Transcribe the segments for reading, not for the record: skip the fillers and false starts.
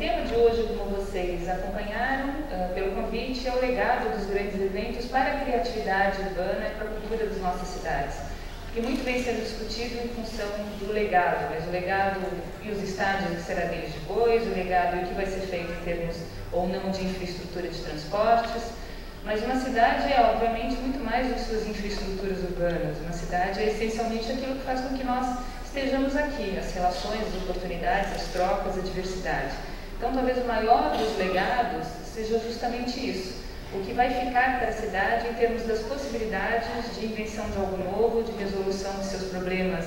tema de hoje, como vocês acompanharam pelo convite, é o legado dos grandes eventos para a criatividade urbana e para a cultura das nossas cidades. Que muito vem sendo discutido em função do legado, mas o legado e os estádios que será deles depois, o legado e o que vai ser feito em termos ou não de infraestrutura de transportes. Mas uma cidade é, obviamente, muito mais do que suas infraestruturas urbanas. Uma cidade é essencialmente aquilo que faz com que nós estejamos aqui, as relações, as oportunidades, as trocas, a diversidade. Então, talvez o maior dos legados seja justamente isso. O que vai ficar para a cidade em termos das possibilidades de invenção de algo novo, de resolução de seus problemas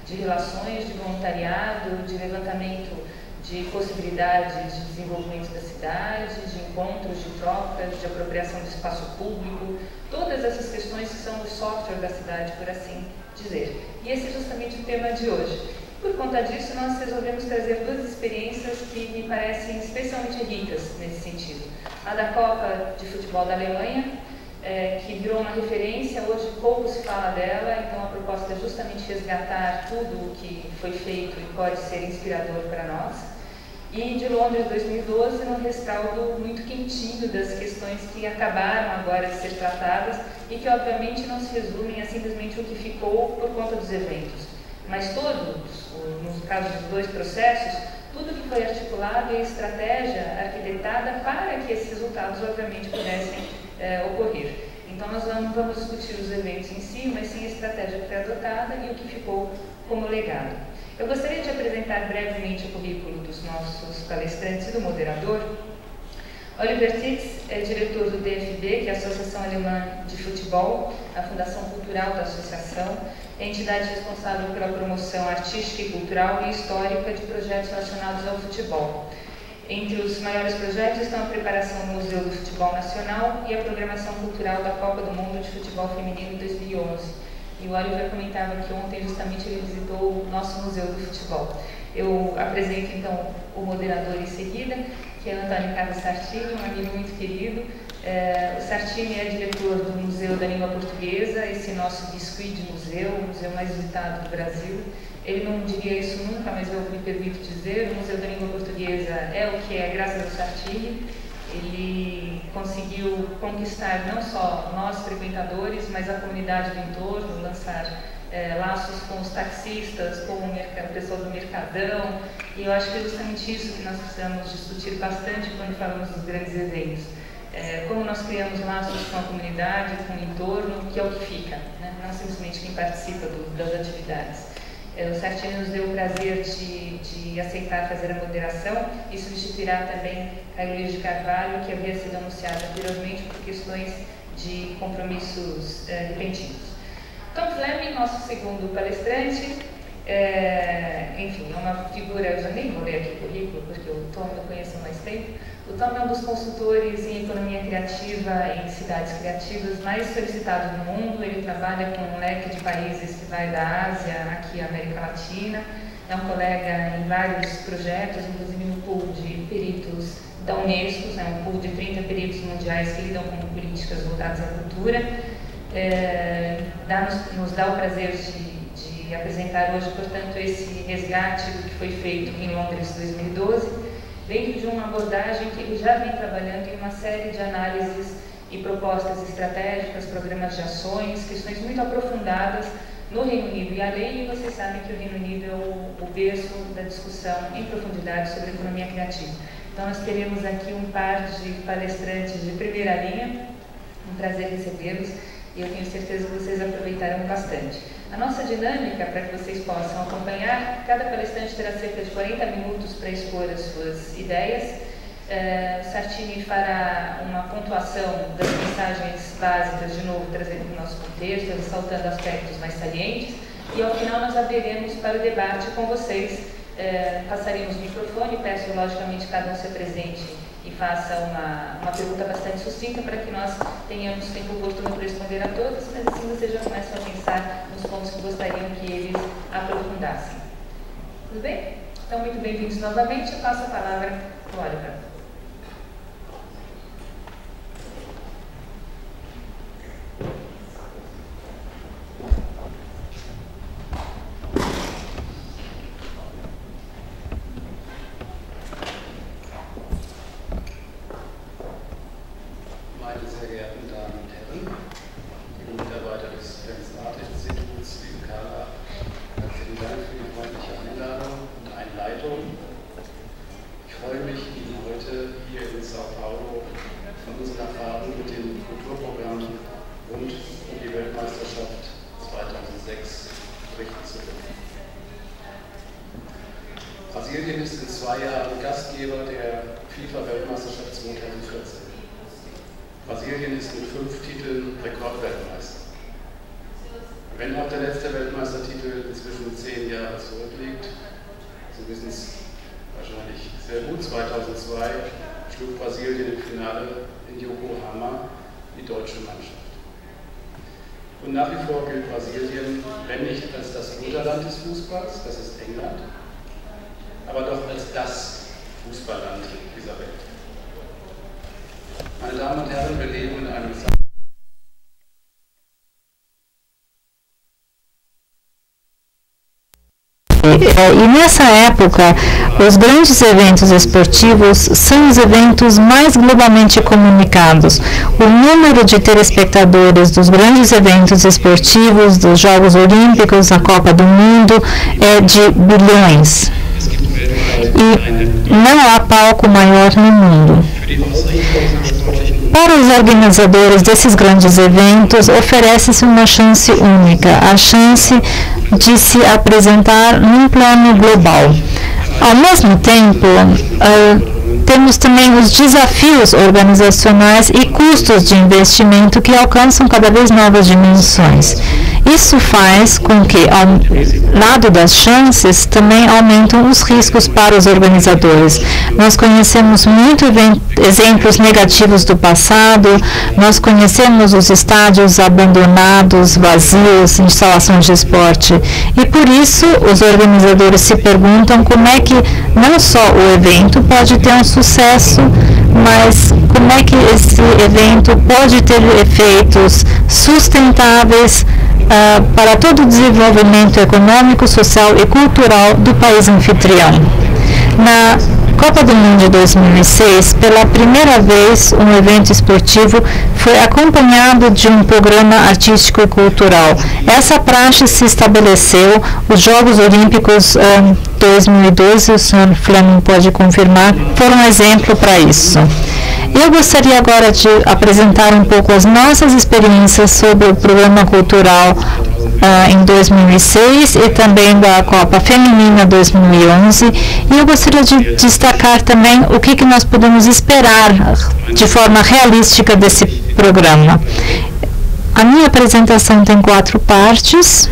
de relações, de voluntariado, de levantamento de possibilidades de desenvolvimento da cidade, de encontros, de trocas, de apropriação do espaço público, todas essas questões que são o software da cidade, por assim dizer. E esse é justamente o tema de hoje. Por conta disso, nós resolvemos trazer duas experiências que me parecem especialmente ricas nesse sentido. A da Copa de Futebol da Alemanha, que virou uma referência, hoje pouco se fala dela, então a proposta é justamente resgatar tudo o que foi feito e pode ser inspirador para nós. E de Londres 2012, num rescaldo muito quentinho das questões que acabaram agora de ser tratadas e que obviamente não se resumem a simplesmente o que ficou por conta dos eventos, mas todos, nos casos dos dois processos, tudo que foi articulado e a estratégia arquitetada para que esses resultados obviamente pudessem ocorrer. Então nós não vamos discutir os eventos em si, mas sim a estratégia que foi adotada e o que ficou como legado. Eu gostaria de apresentar brevemente o currículo dos nossos palestrantes e do moderador. Oliver Titz é diretor do DFB, que é a Associação Alemã de Futebol, a fundação cultural da associação, é a entidade responsável pela promoção artística e cultural e histórica de projetos relacionados ao futebol. Entre os maiores projetos estão a preparação do Museu do Futebol Nacional e a programação cultural da Copa do Mundo de Futebol Feminino 2011. E o Oliver comentava que ontem justamente ele visitou o nosso Museu do Futebol. Eu apresento então o moderador em seguida, que é Antônio Carlos Sartini, um amigo muito querido. O Sartini é diretor do Museu da Língua Portuguesa, esse nosso biscuit de museu, o museu mais visitado do Brasil. Ele não diria isso nunca, mas eu me permito dizer, o Museu da Língua Portuguesa é o que é graças ao Sartini. Ele conseguiu conquistar não só nós frequentadores, mas a comunidade do entorno, lançar laços com os taxistas, com o pessoal do Mercadão, e eu acho que é justamente isso que nós precisamos discutir bastante quando falamos dos grandes eventos. Como nós criamos laços com a comunidade, com o entorno, que é o que fica, né? Não simplesmente quem participa das atividades. O Sartini nos deu o prazer de aceitar fazer a moderação e substituirá também Caio Luiz de Carvalho, que havia sido anunciado anteriormente por questões de compromissos repentinos. Tom Fleming, nosso segundo palestrante, enfim, é uma figura, eu já nem vou ler aqui o currículo, porque o Tom eu conheço há mais tempo. O Tom é um dos consultores em economia criativa em cidades criativas mais solicitados no mundo. Ele trabalha com um leque de países que vai da Ásia aqui à América Latina. É um colega em vários projetos, inclusive no pool de peritos da Unesco, um pool de 30 peritos mundiais que lidam com políticas voltadas à cultura. Nos dá o prazer de apresentar hoje, portanto, esse resgate do que foi feito em Londres 2012, dentro de uma abordagem que ele já vem trabalhando em uma série de análises e propostas estratégicas, programas de ações, questões muito aprofundadas no Reino Unido e além, e vocês sabem que o Reino Unido é o berço da discussão em profundidade sobre economia criativa. Então nós teremos aqui um par de palestrantes de primeira linha, um prazer recebê-los, e eu tenho certeza que vocês aproveitarão bastante. A nossa dinâmica, para que vocês possam acompanhar, cada palestrante terá cerca de 40 minutos para expor as suas ideias. Sartini fará uma pontuação das mensagens básicas, de novo trazendo para o nosso contexto, ressaltando aspectos mais salientes, e ao final nós abriremos para o debate com vocês. Passaremos o microfone, peço logicamente que cada um se apresente e faça uma pergunta bastante sucinta para que nós tenhamos tempo oportuno para responder a todas, mas assim vocês já começam a pensar nos pontos que gostariam que eles aprofundassem. Tudo bem? Então, muito bem-vindos novamente. Eu passo a palavra para o Oliver. unsere Erfahrungen mit dem Kulturprogramm rund um die Weltmeisterschaft 2006 berichten zu dürfen. Brasilien ist in 2 Jahren Gastgeber der FIFA-Weltmeisterschaft 2014. Brasilien ist mit 5 Titeln Rekordweltmeister. Wenn auch der letzte Weltmeistertitel inzwischen 10 Jahre zurückliegt, Sie wissen es wahrscheinlich sehr gut, 2002 schlug Brasilien im Finale in Yokohama die deutsche Mannschaft. Und nach wie vor gilt Brasilien, wenn nicht als das Mutterland des Fußballs, das ist England, aber doch als das Fußballland dieser Welt. Meine Damen und Herren, wir leben in einem E nessa época, os grandes eventos esportivos são os eventos mais globalmente comunicados. O número de telespectadores dos grandes eventos esportivos, dos Jogos Olímpicos, a Copa do Mundo, é de bilhões. E não há palco maior no mundo. Para os organizadores desses grandes eventos, oferece-se uma chance única, a chance de se apresentar num plano global. Ao mesmo tempo, temos também os desafios organizacionais e custos de investimento que alcançam cada vez novas dimensões. Isso faz com que, ao lado das chances, também aumentam os riscos para os organizadores. Nós conhecemos muitos exemplos negativos do passado, nós conhecemos os estádios abandonados, vazios, instalações de esporte. E por isso, os organizadores se perguntam como é que não só o evento pode ter um sucesso, mas como é que esse evento pode ter efeitos sustentáveis para todo o desenvolvimento econômico, social e cultural do país anfitrião. Na Copa do Mundo de 2006, pela primeira vez, um evento esportivo foi acompanhado de um programa artístico e cultural. Essa praxe se estabeleceu, os Jogos Olímpicos 2012, o Sr. Fleming pode confirmar, foram um exemplo para isso. Eu gostaria agora de apresentar um pouco as nossas experiências sobre o programa cultural em 2006 e também da Copa Feminina 2011. E eu gostaria de destacar também o que nós podemos esperar de forma realística desse programa. A minha apresentação tem 4 partes.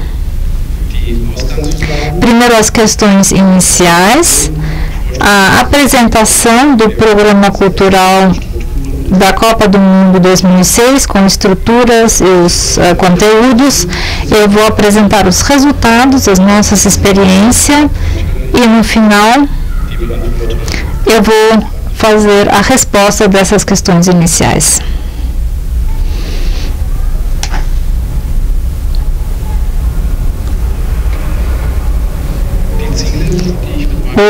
Primeiro, as questões iniciais, a apresentação do programa cultural da Copa do Mundo 2006, com estruturas e os conteúdos. Eu vou apresentar os resultados, as nossas experiências, e no final eu vou fazer a resposta dessas questões iniciais.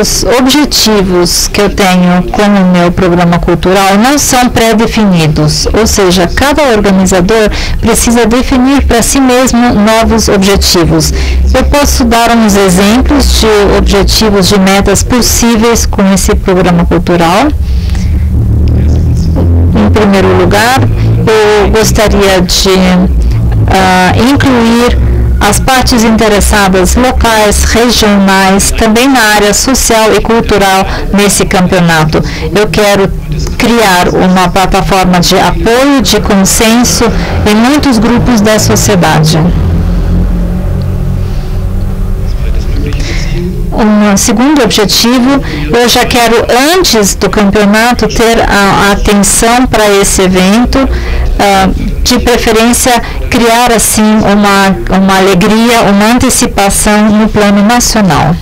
Os objetivos que eu tenho com o meu programa cultural não são pré-definidos, ou seja, cada organizador precisa definir para si mesmo novos objetivos. Eu posso dar uns exemplos de objetivos, de metas possíveis com esse programa cultural. Em primeiro lugar, eu gostaria de incluir as partes interessadas locais, regionais, também na área social e cultural nesse campeonato. Eu quero criar uma plataforma de apoio, de consenso em muitos grupos da sociedade. Um segundo objetivo, eu já quero, antes do campeonato, ter a atenção para esse evento, de preferência criar assim uma alegria, uma antecipação no plano nacional.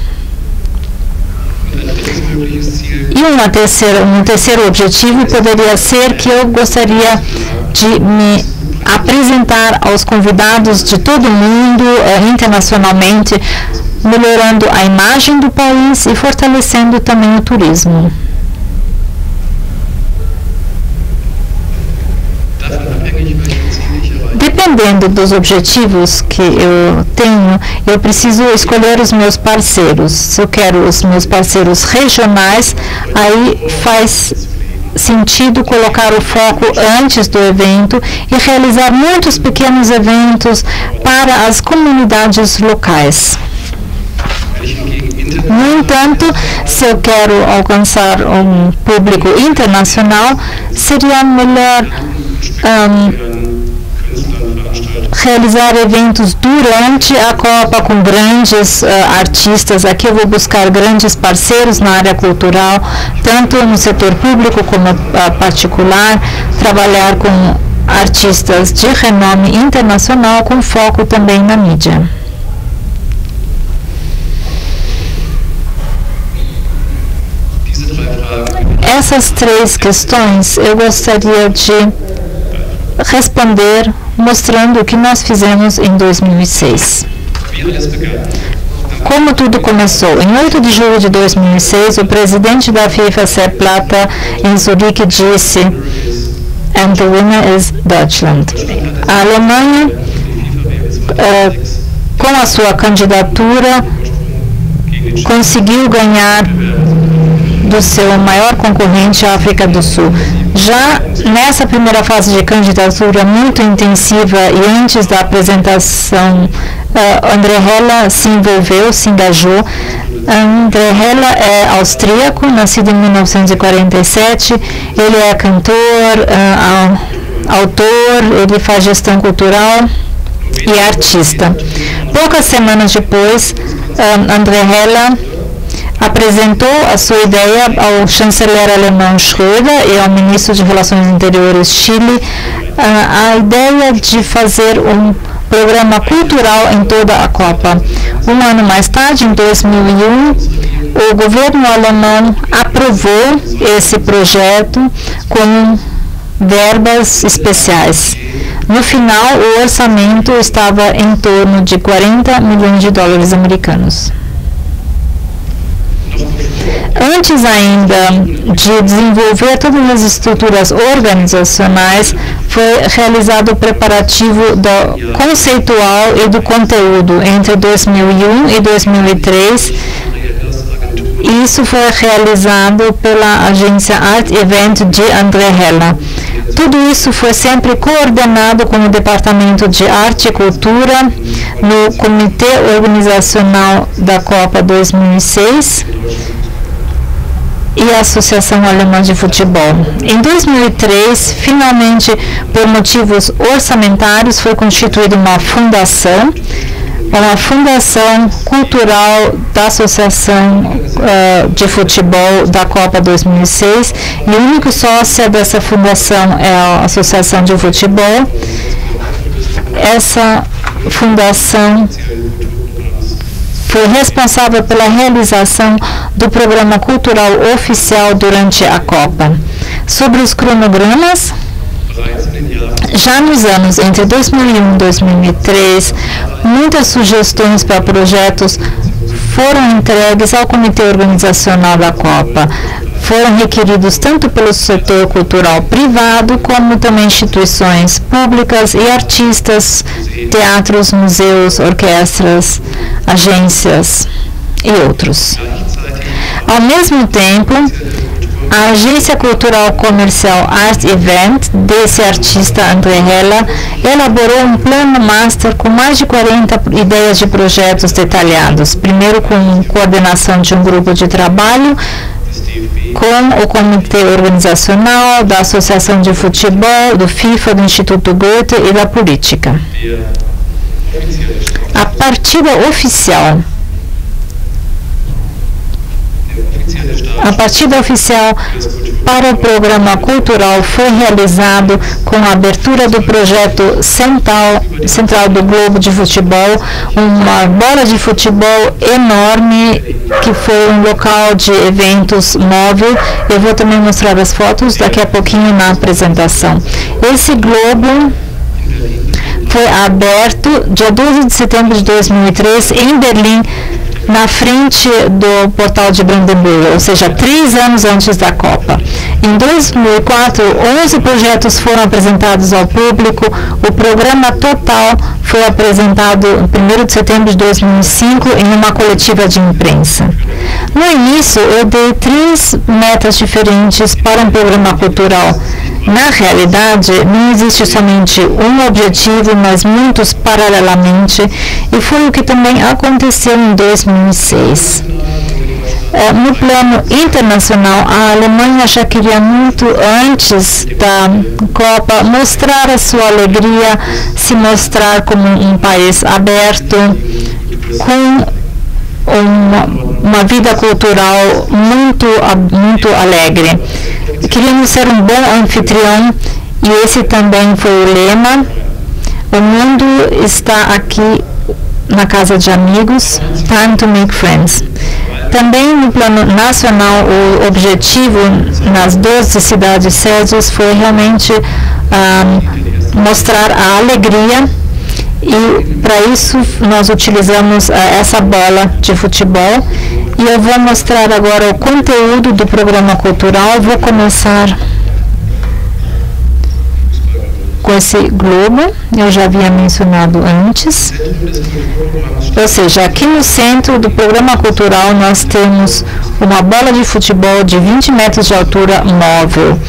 E um terceiro objetivo poderia ser que eu gostaria de me apresentar aos convidados de todo o mundo, internacionalmente, melhorando a imagem do país e fortalecendo também o turismo. Dependendo dos objetivos que eu tenho, eu preciso escolher os meus parceiros. Se eu quero os meus parceiros regionais, aí faz sentido colocar o foco antes do evento e realizar muitos pequenos eventos para as comunidades locais. No entanto, se eu quero alcançar um público internacional, seria melhor realizar eventos durante a Copa com grandes artistas. Aqui eu vou buscar grandes parceiros na área cultural, tanto no setor público como particular, trabalhar com artistas de renome internacional com foco também na mídia. Essas três questões eu gostaria de responder mostrando o que nós fizemos em 2006. Como tudo começou? Em 8 de julho de 2006, o presidente da FIFA, Sepp Blatter, em Zurique disse: "And the winner is Deutschland." A Alemanha, com a sua candidatura, conseguiu ganhar do seu maior concorrente, a África do Sul. Já nessa primeira fase de candidatura muito intensiva e antes da apresentação, André Heller se envolveu, se engajou. André Heller é austríaco, nascido em 1947. Ele é cantor, autor, ele faz gestão cultural e artista. Poucas semanas depois, André Heller apresentou a sua ideia ao chanceler alemão Schröder e ao ministro de Relações Interiores Chile, a ideia de fazer um programa cultural em toda a Copa. Um ano mais tarde, em 2001, o governo alemão aprovou esse projeto com verbas especiais. No final, o orçamento estava em torno de 40 milhões de dólares americanos. Antes ainda de desenvolver todas as estruturas organizacionais, foi realizado o preparativo do conceitual e do conteúdo entre 2001 e 2003. Isso foi realizado pela agência Art Event de André Heller. Tudo isso foi sempre coordenado com o Departamento de Arte e Cultura no Comitê Organizacional da Copa 2006 e a Associação Alemã de Futebol. Em 2003, finalmente, por motivos orçamentários, foi constituída uma fundação cultural da Associação de Futebol da Copa 2006, e o único sócio dessa fundação é a Associação de Futebol. Essa fundação foi responsável pela realização do programa cultural oficial durante a Copa. Sobre os cronogramas, já nos anos entre 2001 e 2003, muitas sugestões para projetos foram entregues ao Comitê Organizacional da Copa. Foram requeridos tanto pelo setor cultural privado, como também instituições públicas e artistas, teatros, museus, orquestras, agências e outros. Ao mesmo tempo, a agência cultural comercial Art Event, desse artista André Heller, elaborou um plano master com mais de 40 ideias de projetos detalhados, primeiro com coordenação de um grupo de trabalho com o Comitê Organizacional, da Associação de Futebol, do FIFA, do Instituto Goethe e da Política. A partida oficial para o programa cultural foi realizado com a abertura do projeto central do Globo de Futebol, uma bola de futebol enorme que foi um local de eventos móvel. Eu vou também mostrar as fotos daqui a pouquinho na apresentação. Esse globo foi aberto dia 12 de setembro de 2003 em Berlim, na frente do Portal de Brandenburg, ou seja, 3 anos antes da Copa. Em 2004, 11 projetos foram apresentados ao público. O programa total foi apresentado em 1º de setembro de 2005 em uma coletiva de imprensa. No início, eu dei 3 metas diferentes para um programa cultural. Na realidade, não existe somente um objetivo, mas muitos paralelamente, e foi o que também aconteceu em 2006. No plano internacional, a Alemanha já queria muito antes da Copa mostrar a sua alegria, se mostrar como um país aberto, com uma vida cultural muito alegre. Queríamos ser um bom anfitrião e esse também foi o lema. O mundo está aqui na casa de amigos, time to make friends. Também no plano nacional, o objetivo nas 12 cidades sedes foi realmente mostrar a alegria, e para isso nós utilizamos essa bola de futebol, e eu vou mostrar agora o conteúdo do programa cultural. Vou começar com esse globo, eu já havia mencionado antes. Ou seja, aqui no centro do programa cultural nós temos uma bola de futebol de 20 metros de altura móvel.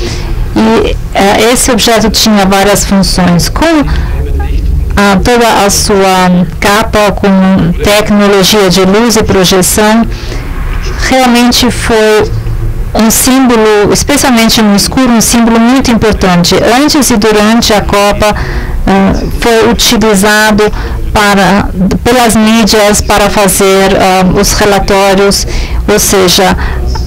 E esse objeto tinha várias funções. Com toda a sua capa, com tecnologia de luz e projeção, realmente foi um símbolo, especialmente no escuro, um símbolo muito importante. Antes e durante a Copa, foi utilizado pelas mídias para fazer os relatórios, ou seja,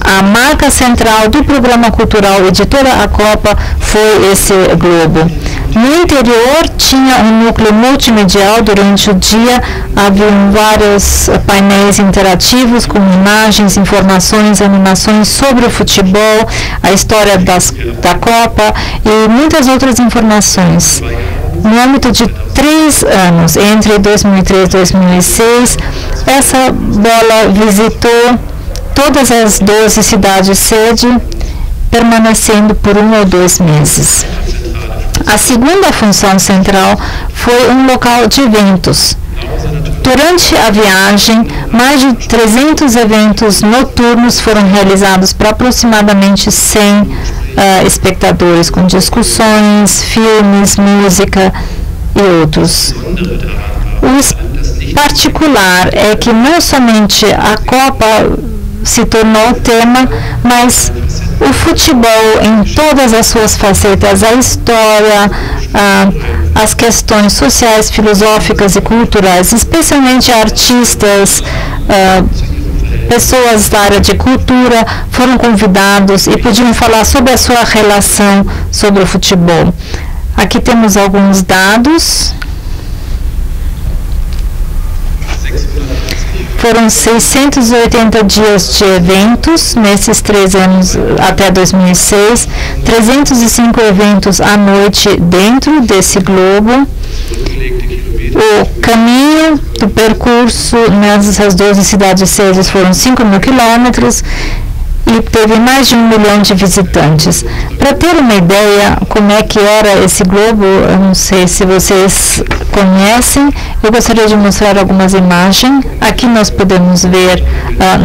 a marca central do programa cultural e de toda a Copa foi esse globo. No interior tinha um núcleo multimedial. Durante o dia havia vários painéis interativos com imagens, informações, animações sobre o futebol, a história da Copa e muitas outras informações. No âmbito de 3 anos, entre 2003 e 2006, essa bola visitou todas as 12 cidades sede, permanecendo por 1 ou 2 meses. A segunda função central foi um local de eventos. Durante a viagem, mais de 300 eventos noturnos foram realizados para aproximadamente 100 espectadores, com discussões, filmes, música e outros. O particular é que não somente a Copa se tornou tema, mas o futebol em todas as suas facetas, a história, as questões sociais, filosóficas e culturais, especialmente artistas, pessoas da área de cultura foram convidados e podiam falar sobre a sua relação sobre o futebol. Aqui temos alguns dados. Foram 680 dias de eventos nesses 3 anos até 2006, 305 eventos à noite dentro desse globo. O caminho do percurso nessas 12 cidades sedes foram 5.000 quilômetros e teve mais de 1 milhão de visitantes. Para ter uma ideia como é que era esse globo, eu não sei se vocês conhecem, eu gostaria de mostrar algumas imagens. Aqui nós podemos ver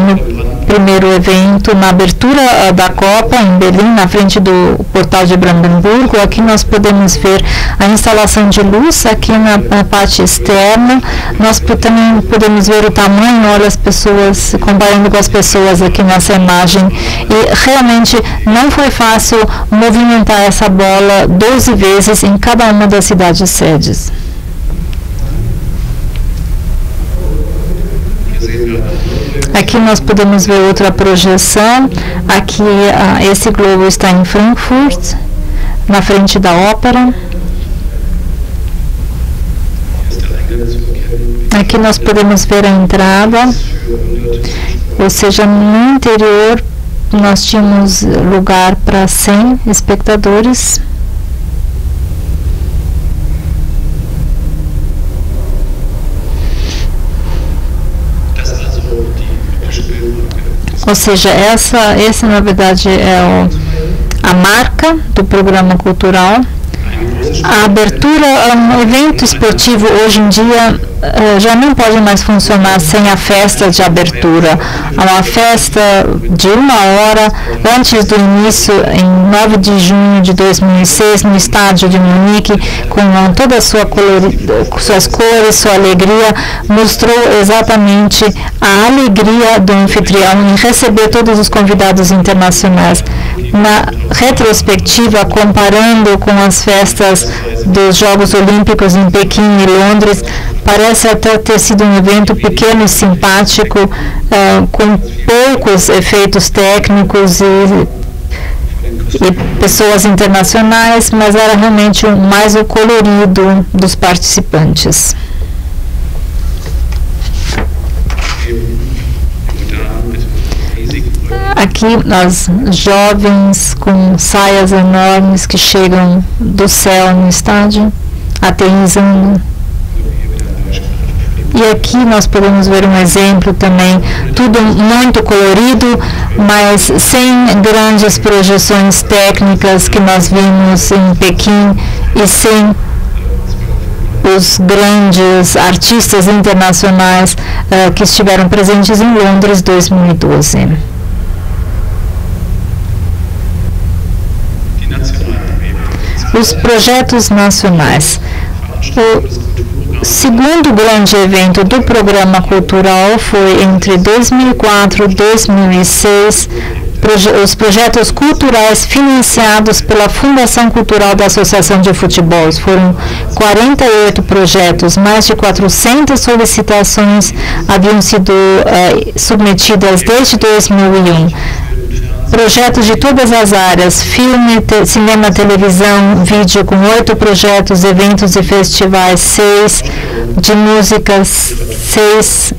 no primeiro evento, na abertura da Copa em Berlim, na frente do portal de Brandenburgo. Aqui nós podemos ver a instalação de luz aqui na parte externa. Nós também podemos ver o tamanho, olha as pessoas, comparando com as pessoas aqui nessa imagem. E realmente não foi fácil movimentar essa bola 12 vezes em cada uma das cidades sedes. Aqui nós podemos ver outra projeção. Aqui esse globo está em Frankfurt, na frente da ópera. Aqui nós podemos ver a entrada, ou seja, no interior nós tínhamos lugar para 100 espectadores. Ou seja, essa na verdade é a marca do programa cultural. A abertura, um evento esportivo hoje em dia já não pode mais funcionar sem a festa de abertura. Uma festa de 1 hora antes do início, em 9 de junho de 2006, no estádio de Munique, com toda a suas cores, sua alegria, mostrou exatamente a alegria do anfitrião em receber todos os convidados internacionais. Na retrospectiva, comparando com as festas dos Jogos Olímpicos em Pequim e Londres, parece até ter sido um evento pequeno e simpático, com poucos efeitos técnicos e pessoas internacionais, mas era realmente mais o colorido dos participantes. Aqui, as jovens com saias enormes que chegam do céu no estádio, aterrissando. E aqui nós podemos ver um exemplo também, tudo muito colorido, mas sem grandes projeções técnicas que nós vimos em Pequim e sem os grandes artistas internacionais que estiveram presentes em Londres 2012. Os projetos nacionais. O segundo grande evento do programa cultural foi entre 2004 e 2006, os projetos culturais financiados pela Fundação Cultural da Associação de Futebol. Foram 48 projetos, mais de 400 solicitações haviam sido submetidas desde 2001. Projetos de todas as áreas, filme, cinema, televisão, vídeo, com 8 projetos, eventos e festivais, 6, de músicas, 6,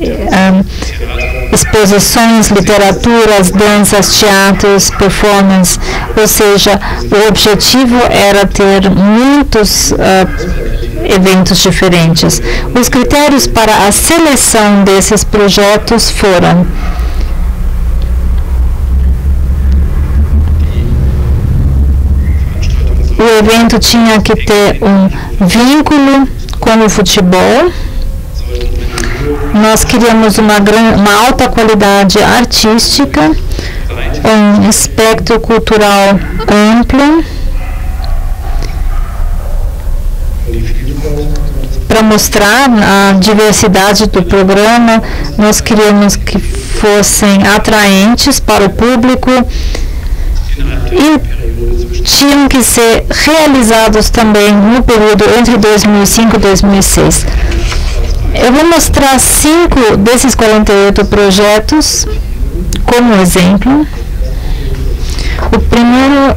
exposições, literaturas, danças, teatros, performance, ou seja, o objetivo era ter muitos eventos diferentes. Os critérios para a seleção desses projetos foram: o evento tinha que ter um vínculo com o futebol. Nós queríamos uma alta qualidade artística, um espectro cultural amplo, para mostrar a diversidade do programa. Nós queríamos que fossem atraentes para o público e tinham que ser realizados também no período entre 2005 e 2006. Eu vou mostrar 5 desses 48 projetos como exemplo. O primeiro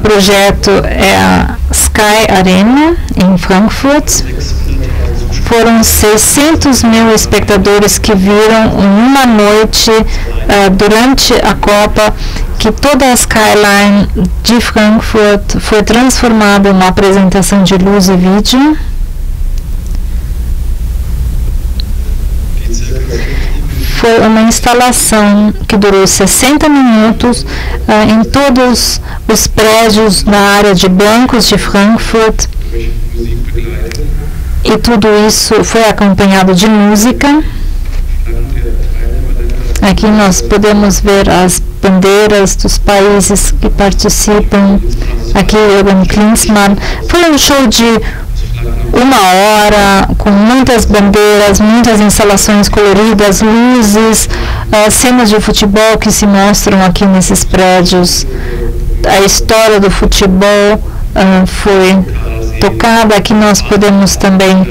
projeto é a Sky Arena, em Frankfurt. Foram 600 mil espectadores que viram em uma noite durante a Copa que toda a skyline de Frankfurt foi transformada em uma apresentação de luz e vídeo. Foi uma instalação que durou 60 minutos em todos os prédios na área de bancos de Frankfurt. E tudo isso foi acompanhado de música. Aqui nós podemos ver as bandeiras dos países que participam. Aqui Jürgen Klinsmann. Foi um show de 1 hora, com muitas bandeiras, muitas instalações coloridas, luzes, cenas de futebol que se mostram aqui nesses prédios. A história do futebol foi tocada. Aqui nós podemos também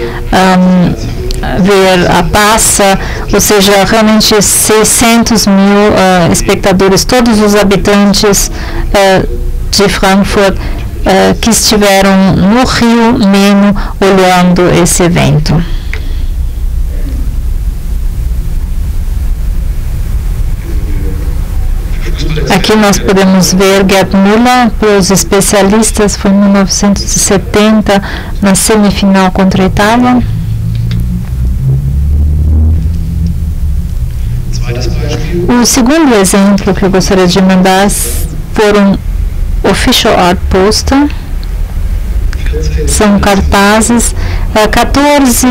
ver a Passa, ou seja, realmente 600 mil espectadores, todos os habitantes de Frankfurt que estiveram no Rio Meno olhando esse evento. Aqui nós podemos ver Gerd Müller, para os especialistas, foi em 1970, na semifinal contra a Itália. O segundo exemplo que eu gostaria de mandar foram Official Art Poster. São cartazes, 14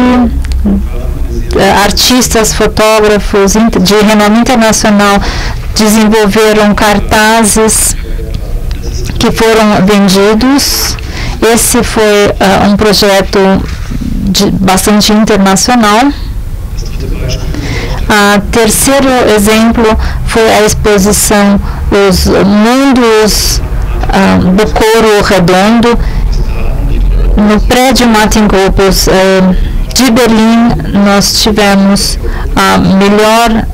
artistas, fotógrafos de renome internacional desenvolveram cartazes que foram vendidos. Esse foi um projeto bastante internacional. Terceiro exemplo foi a exposição Os Mundos do Couro Redondo, no prédio Martin Goebbels de Berlim. Nós tivemos a melhor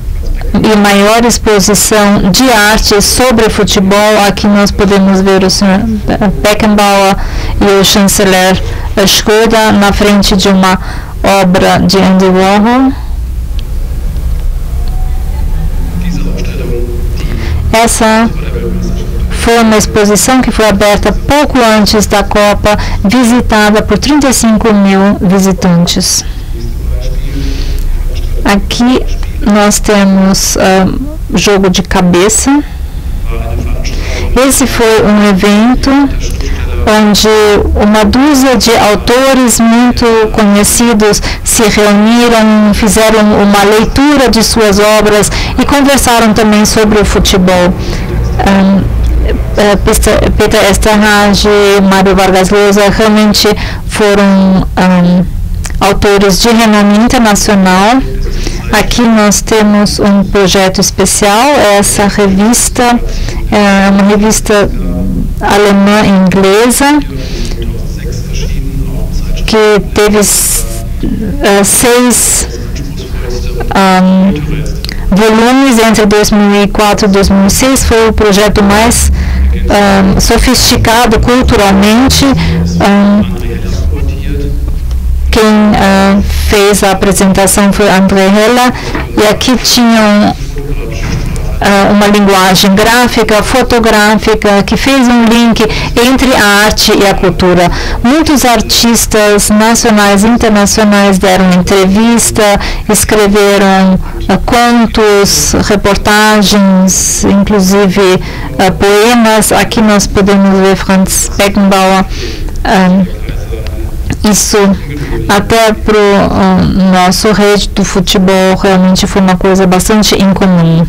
e maior exposição de arte sobre futebol. Aqui nós podemos ver o Sr. Beckenbauer e o chanceler Schröder na frente de uma obra de Andy Warhol. Essa foi uma exposição que foi aberta pouco antes da Copa, visitada por 35 mil visitantes. Aqui nós temos jogo de cabeça. Esse foi um evento onde uma dúzia de autores muito conhecidos se reuniram, fizeram uma leitura de suas obras e conversaram também sobre o futebol. Peter Esterhage, Mário Vargas Llosa realmente foram autores de renome internacional. Aqui nós temos um projeto especial. Essa revista é uma revista alemã e inglesa que teve 6 volumes entre 2004 e 2006. Foi o projeto mais sofisticado culturalmente. Quem fez a apresentação foi André Heller, e aqui tinham uma linguagem gráfica, fotográfica, que fez um link entre a arte e a cultura. Muitos artistas nacionais e internacionais deram entrevista, escreveram contos, reportagens, inclusive poemas. Aqui nós podemos ver Franz Beckenbauer. Isso até para o nosso rede do futebol realmente foi uma coisa bastante incomum.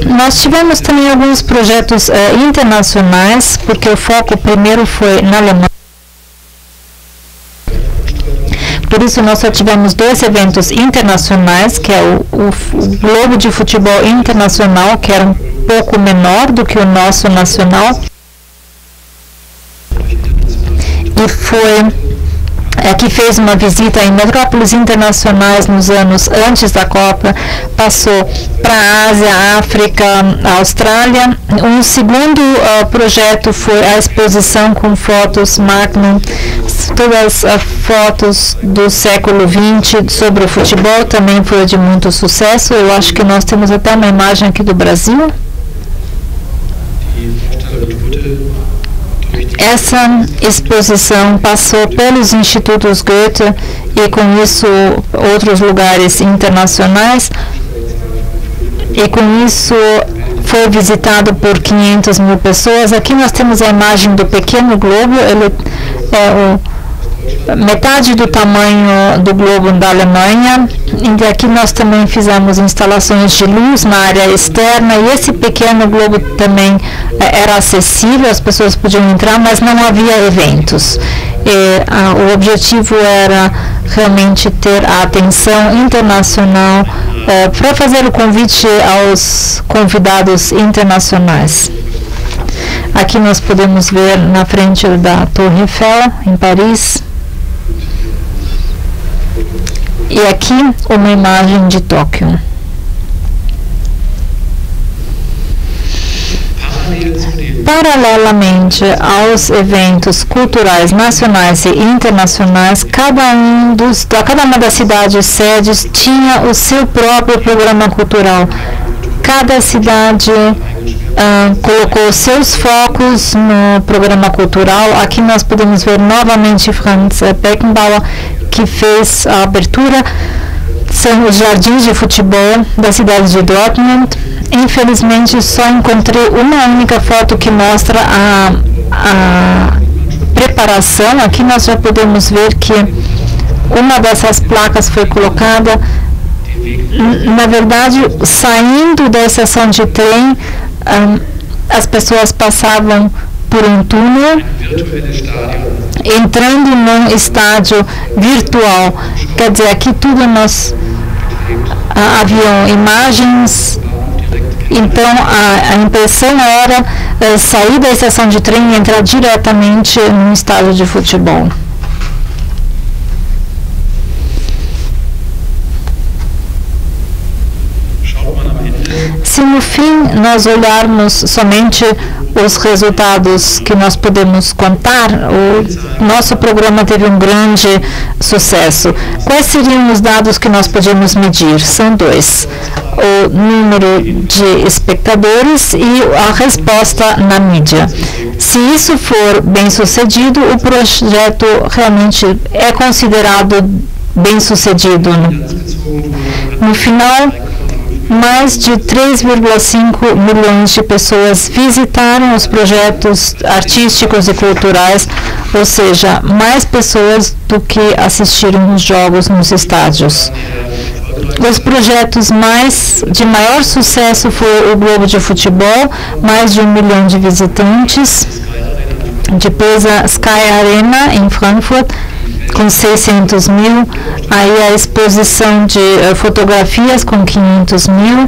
Nós tivemos também alguns projetos internacionais, porque o foco primeiro foi na Alemanha. Por isso nós só tivemos 2 eventos internacionais, que é o Globo de Futebol Internacional, que era um pouco menor do que o nosso nacional. E foi que fez uma visita em metrópoles internacionais nos anos antes da Copa, passou para a Ásia, África, Austrália. Um segundo projeto foi a exposição com fotos Magnum, todas as fotos do século XX sobre o futebol, também foi de muito sucesso. Eu acho que nós temos até uma imagem aqui do Brasil. Essa exposição passou pelos institutos Goethe e com isso outros lugares internacionais, e com isso foi visitado por 500 mil pessoas. Aqui nós temos a imagem do pequeno globo. Ele é metade do tamanho do globo da Alemanha, e aqui nós também fizemos instalações de luz na área externa, e esse pequeno globo também era acessível, as pessoas podiam entrar, mas não havia eventos. O objetivo era realmente ter a atenção internacional para fazer o convite aos convidados internacionais. Aqui nós podemos ver na frente da Torre Eiffel, em Paris. E aqui uma imagem de Tóquio. Paralelamente aos eventos culturais nacionais e internacionais, cada uma das cidades sedes tinha o seu próprio programa cultural. Cada cidade colocou seus focos no programa cultural. Aqui nós podemos ver novamente Franz Beckenbauer, que fez a abertura. São os jardins de futebol da cidade de Dortmund. infelizmente só encontrei uma única foto que mostra a preparação. Aqui nós já podemos ver que uma dessas placas foi colocada, na verdade, saindo da estação de trem, as pessoas passavam por um túnel, entrando num estádio virtual. Quer dizer, aqui tudo nós haviam imagens, então a impressão era sair da estação de trem e entrar diretamente num estádio de futebol. Se no fim nós olharmos somente os resultados que nós podemos contar, o nosso programa teve um grande sucesso. Quais seriam os dados que nós podemos medir? São dois: o número de espectadores e a resposta na mídia. Se isso for bem sucedido, o projeto realmente é considerado bem sucedido. No final, mais de 3,5 milhões de pessoas visitaram os projetos artísticos e culturais, ou seja, mais pessoas do que assistiram os jogos nos estádios. Os projetos de maior sucesso foi o Globo de Futebol, mais de 1 milhão de visitantes. Depois a Sky Arena, em Frankfurt, com 600 mil, aí a exposição de fotografias com 500 mil,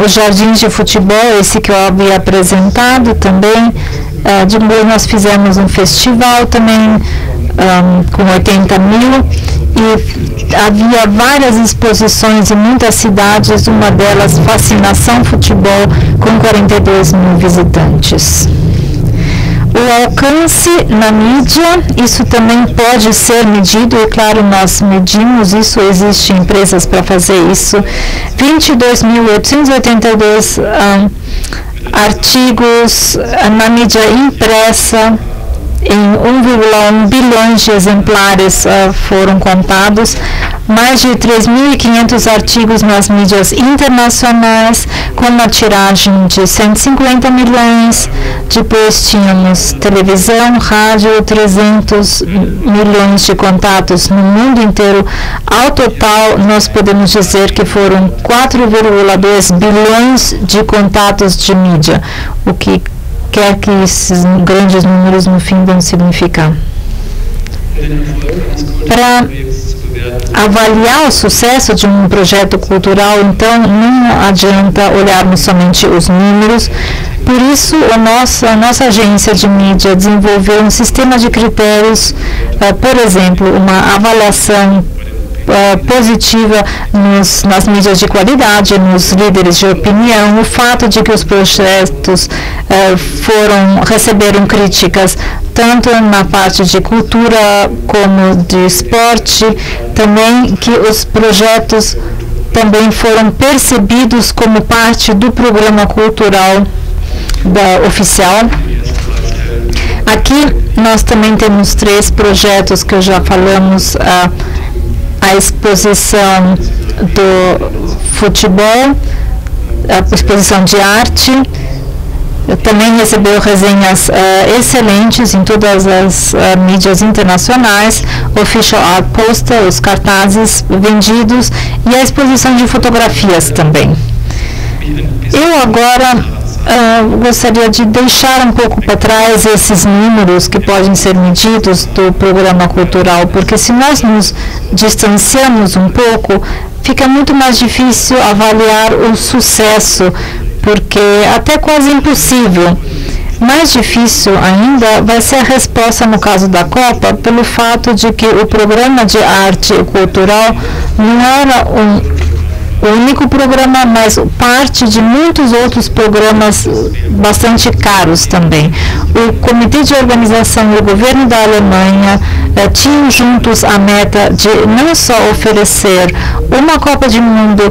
os jardins de futebol, esse que eu havia apresentado também, depois nós fizemos um festival também com 80 mil, e havia várias exposições em muitas cidades, uma delas Fascinação Futebol, com 42 mil visitantes. O alcance na mídia, isso também pode ser medido, e claro, nós medimos isso, existem empresas para fazer isso. 22.882 artigos na mídia impressa, em 1,1 bilhões de exemplares foram contados, mais de 3.500 artigos nas mídias internacionais, com uma tiragem de 150 milhões, depois tínhamos televisão, rádio, 300 milhões de contatos no mundo inteiro. Ao total, nós podemos dizer que foram 4,2 bilhões de contatos de mídia, o que quer que esses grandes números no fim vão significar. Para avaliar o sucesso de um projeto cultural, então, não adianta olharmos somente os números. Por isso, a nossa agência de mídia desenvolveu um sistema de critérios, por exemplo, uma avaliação positiva nas mídias de qualidade, nos líderes de opinião, o fato de que os projetos receberam críticas tanto na parte de cultura como de esporte, também que os projetos também foram percebidos como parte do programa cultural oficial. Aqui nós também temos 3 projetos que já falamos, a exposição do futebol, a exposição de arte, também recebeu resenhas excelentes em todas as mídias internacionais, Official Art Poster, os cartazes vendidos, e a exposição de fotografias também. Eu agora gostaria de deixar um pouco para trás esses números que podem ser medidos do programa cultural, porque se nós nos distanciamos um pouco, fica muito mais difícil avaliar o sucesso, porque até quase impossível. Mais difícil ainda vai ser a resposta no caso da Copa, pelo fato de que o programa de arte cultural não era o único programa, mas parte de muitos outros programas bastante caros também. O Comitê de Organização e o governo da Alemanha tinham juntos a meta de não só oferecer uma Copa do Mundo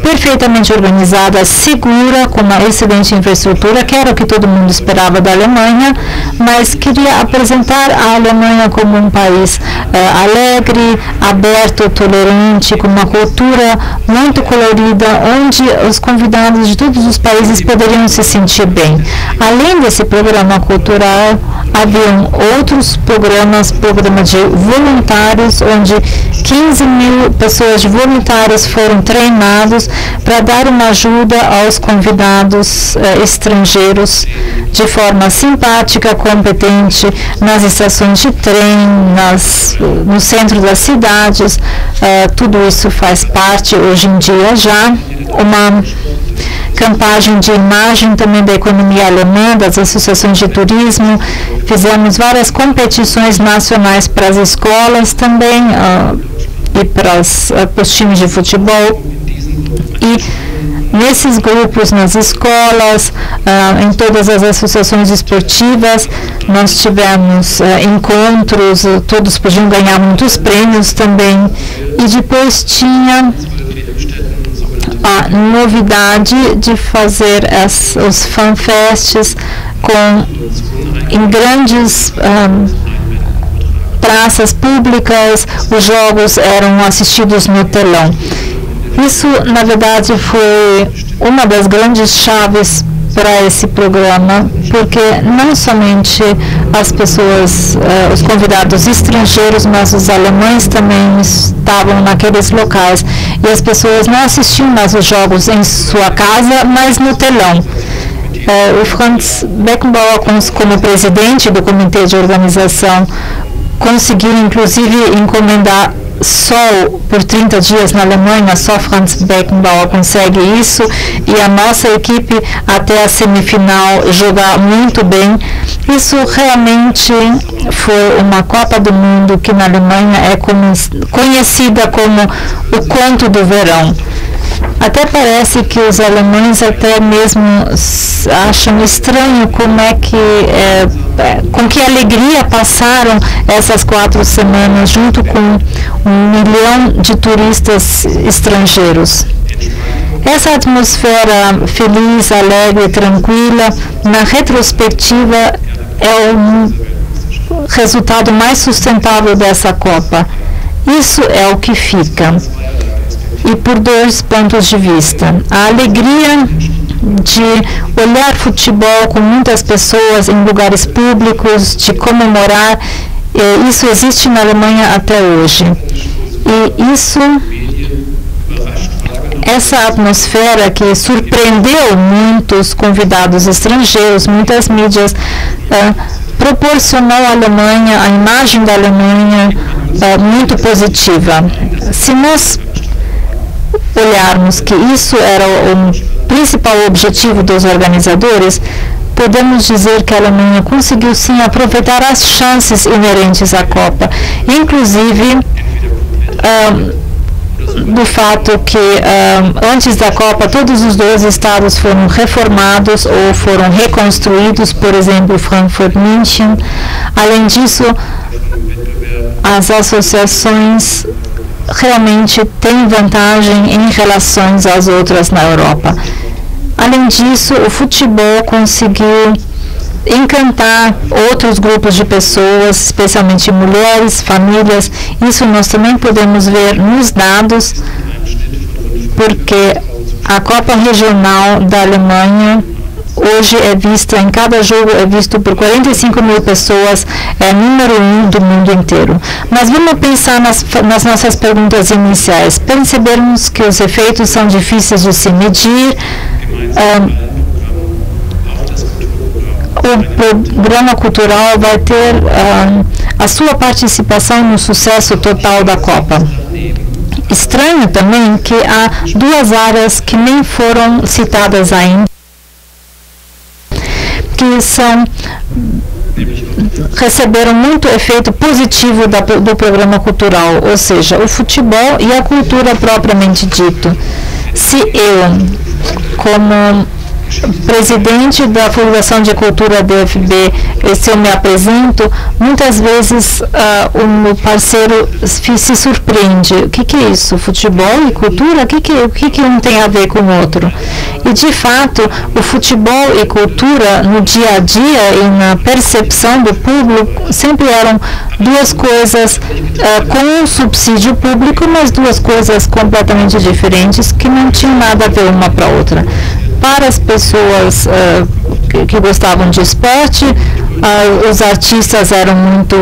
perfeitamente organizada, segura, com uma excelente infraestrutura, que era o que todo mundo esperava da Alemanha, mas queria apresentar a Alemanha como um país alegre, aberto, tolerante, com uma cultura muito colorida, onde os convidados de todos os países poderiam se sentir bem. Além desse programa cultural, haviam outros programas de voluntários, onde 15 mil pessoas de voluntários foram treinados para dar uma ajuda aos convidados estrangeiros de forma simpática, competente, nas estações de trem, no centro das cidades. Tudo isso faz parte hoje em dia já. Uma campanha de imagem também da economia alemã, das associações de turismo. Fizemos várias competições nacionais para as escolas também e para os times de futebol. E nesses grupos, nas escolas, em todas as associações esportivas, nós tivemos encontros, todos podiam ganhar muitos prêmios também. E depois tinha a novidade de fazer os fanfests em grandes praças públicas. Os jogos eram assistidos no telão. Isso, na verdade, foi uma das grandes chaves para esse programa, porque não somente as pessoas, os convidados estrangeiros, mas os alemães também estavam naqueles locais, e as pessoas não assistiam mais os jogos em sua casa, mas no telão. O Franz Beckenbauer, como presidente do comitê de organização, conseguiu inclusive encomendar sol por 30 dias na Alemanha. Só Franz Beckenbauer consegue isso, e a nossa equipe até a semifinal jogar muito bem. Isso realmente foi uma Copa do Mundo que na Alemanha é conhecida como o conto do verão. Até parece que os alemães até mesmo acham estranho como é que, com que alegria passaram essas 4 semanas junto com 1 milhão de turistas estrangeiros. Essa atmosfera feliz, alegre, tranquila, na retrospectiva, é o resultado mais sustentável dessa Copa. Isso é o que fica. E por 2 pontos de vista. A alegria de olhar futebol com muitas pessoas em lugares públicos, de comemorar, isso existe na Alemanha até hoje. E essa atmosfera que surpreendeu muitos convidados estrangeiros, muitas mídias, proporcionou à Alemanha, a imagem da Alemanha muito positiva. Se nós olharmos que isso era o principal objetivo dos organizadores, podemos dizer que a Alemanha conseguiu sim aproveitar as chances inerentes à Copa, inclusive do fato que antes da Copa todos os 12 estados foram reformados ou foram reconstruídos, por exemplo, Frankfurt, München. Além disso, as associações realmente têm vantagem em relação às outras na Europa. Além disso, o futebol conseguiu encantar outros grupos de pessoas, especialmente mulheres, famílias. Isso nós também podemos ver nos dados, porque a Copa Regional da Alemanha hoje é vista, em cada jogo é visto por 45 mil pessoas, é número 1 do mundo inteiro. Mas vamos pensar nas nossas perguntas iniciais. Percebermos que os efeitos são difíceis de se medir. O programa cultural vai ter a sua participação no sucesso total da Copa. Estranho também que há 2 áreas que nem foram citadas ainda, que receberam muito efeito positivo do programa cultural, ou seja, o futebol e a cultura propriamente dito. Se eu, como presidente da Fundação de Cultura DFB, se eu me apresento, muitas vezes o meu parceiro se surpreende. O que é isso? Futebol e cultura? O que um tem a ver com o outro? E, de fato, o futebol e cultura, no dia a dia e na percepção do público, sempre eram duas coisas com um subsídio público, mas duas coisas completamente diferentes que não tinham nada a ver uma para a outra. Para as pessoas que gostavam de esporte, os artistas eram muito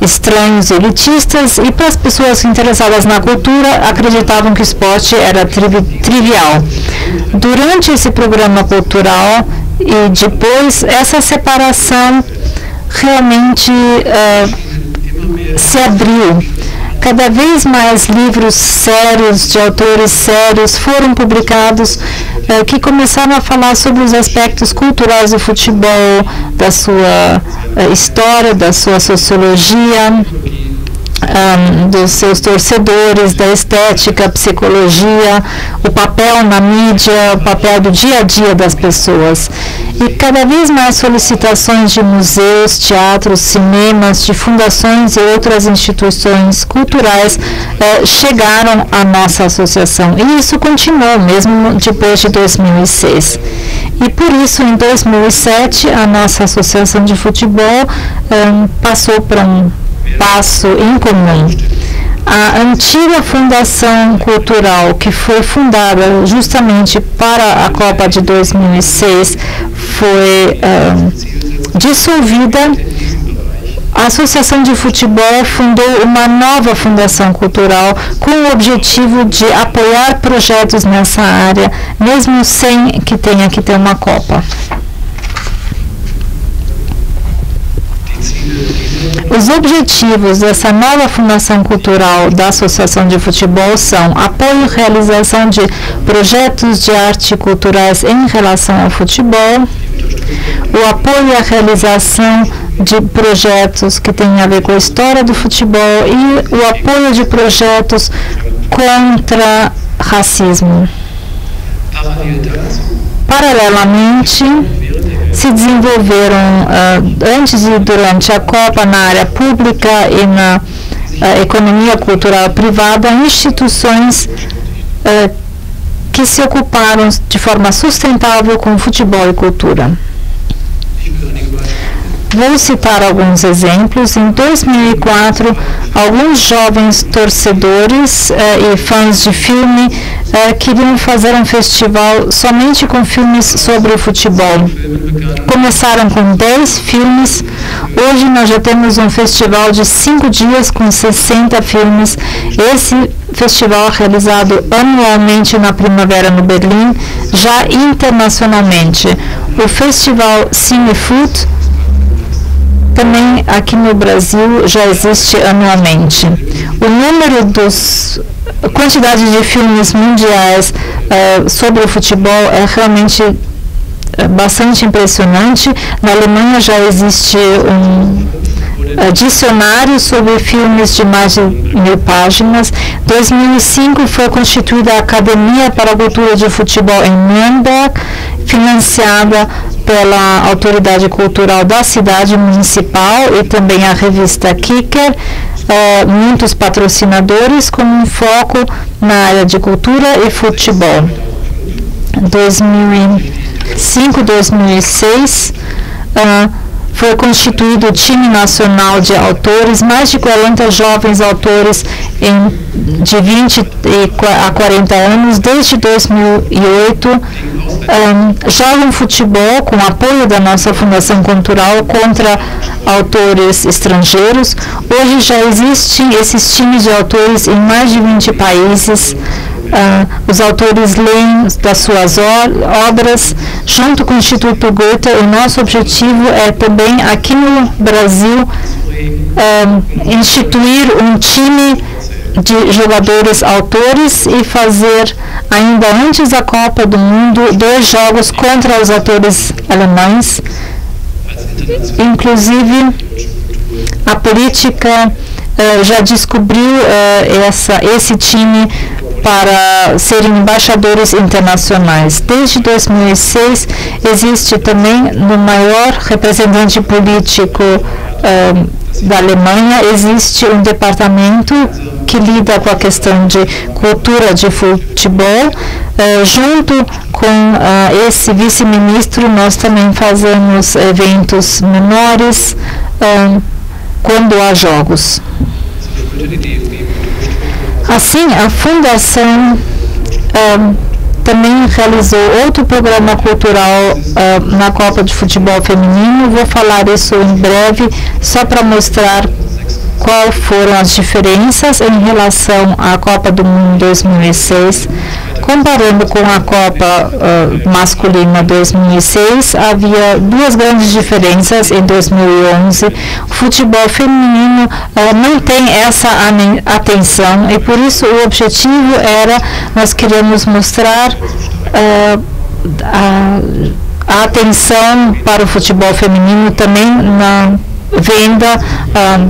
estranhos e elitistas, e para as pessoas interessadas na cultura, acreditavam que o esporte era trivial. Durante esse programa cultural e depois, essa separação realmente se abriu. Cada vez mais livros sérios, de autores sérios, foram publicados que começaram a falar sobre os aspectos culturais do futebol, da sua história, da sua sociologia, dos seus torcedores, da estética, psicologia, o papel na mídia, o papel do dia a dia das pessoas. E cada vez mais solicitações de museus, teatros, cinemas, de fundações e outras instituições culturais chegaram à nossa associação. E isso continuou mesmo depois de 2006. E por isso, em 2007, a nossa associação de futebol passou para um passo em comum. A antiga Fundação Cultural, que foi fundada justamente para a Copa de 2006, foi dissolvida. A Associação de Futebol fundou uma nova Fundação Cultural com o objetivo de apoiar projetos nessa área, mesmo sem que tenha que ter uma Copa. Os objetivos dessa nova Fundação Cultural da Associação de Futebol são apoio e realização de projetos de arte culturais em relação ao futebol, o apoio e a realização de projetos que têm a ver com a história do futebol e o apoio de projetos contra racismo. Paralelamente, se desenvolveram, antes e durante a Copa, na área pública e na economia cultural privada, instituições que se ocuparam de forma sustentável com futebol e cultura. Vou citar alguns exemplos. Em 2004, alguns jovens torcedores e fãs de filme queriam fazer um festival somente com filmes sobre o futebol. Começaram com 10 filmes. Hoje nós já temos um festival de 5 dias com 60 filmes. Esse festival é realizado anualmente na primavera no Berlim, já internacionalmente. O festival Cinefoot também aqui no Brasil já existe anualmente. O número a quantidade de filmes mundiais sobre o futebol é realmente bastante impressionante. Na Alemanha já existe um dicionário sobre filmes de mais de 1000 páginas. Em 2005 foi constituída a Academia para a Cultura de Futebol em Nuremberg, financiada pela autoridade cultural da cidade municipal e também a revista Kicker, muitos patrocinadores com um foco na área de cultura e futebol. 2005, 2006, foi constituído o time nacional de autores, mais de 40 jovens autores de 20 a 40 anos, desde 2008, jogam futebol com apoio da nossa Fundação Cultural contra autores estrangeiros. Hoje já existem esses times de autores em mais de 20 países. Os autores leem das suas obras junto com o Instituto Goethe. O nosso objetivo é também aqui no Brasil instituir um time de jogadores autores e fazer, ainda antes da Copa do Mundo, 2 jogos contra os autores alemães. Inclusive, a política já descobriu esse time para serem embaixadores internacionais. Desde 2006 existe também no maior representante político da Alemanha, existe um departamento que lida com a questão de cultura de futebol. Junto com esse vice-ministro, nós também fazemos eventos menores quando há jogos. Assim, a Fundação também realizou outro programa cultural na Copa de Futebol Feminino. Vou falar isso em breve, só para mostrar quais foram as diferenças em relação à Copa do Mundo 2006. Comparando com a Copa masculina 2006, havia duas grandes diferenças em 2011. O futebol feminino não tem essa atenção e por isso o objetivo era, nós queríamos mostrar a atenção para o futebol feminino também na venda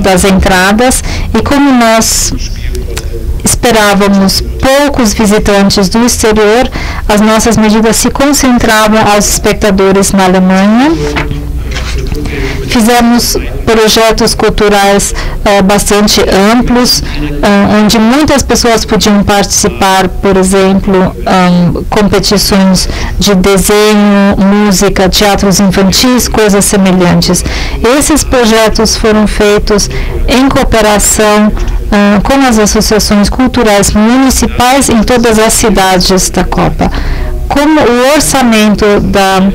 das entradas, e como nós esperávamos poucos visitantes do exterior, as nossas medidas se concentravam aos espectadores na Alemanha. Fizemos projetos culturais bastante amplos, onde muitas pessoas podiam participar, por exemplo, competições de desenho, música, teatros infantis, coisas semelhantes. Esses projetos foram feitos em cooperação com as associações culturais municipais em todas as cidades da Copa. Como o orçamento da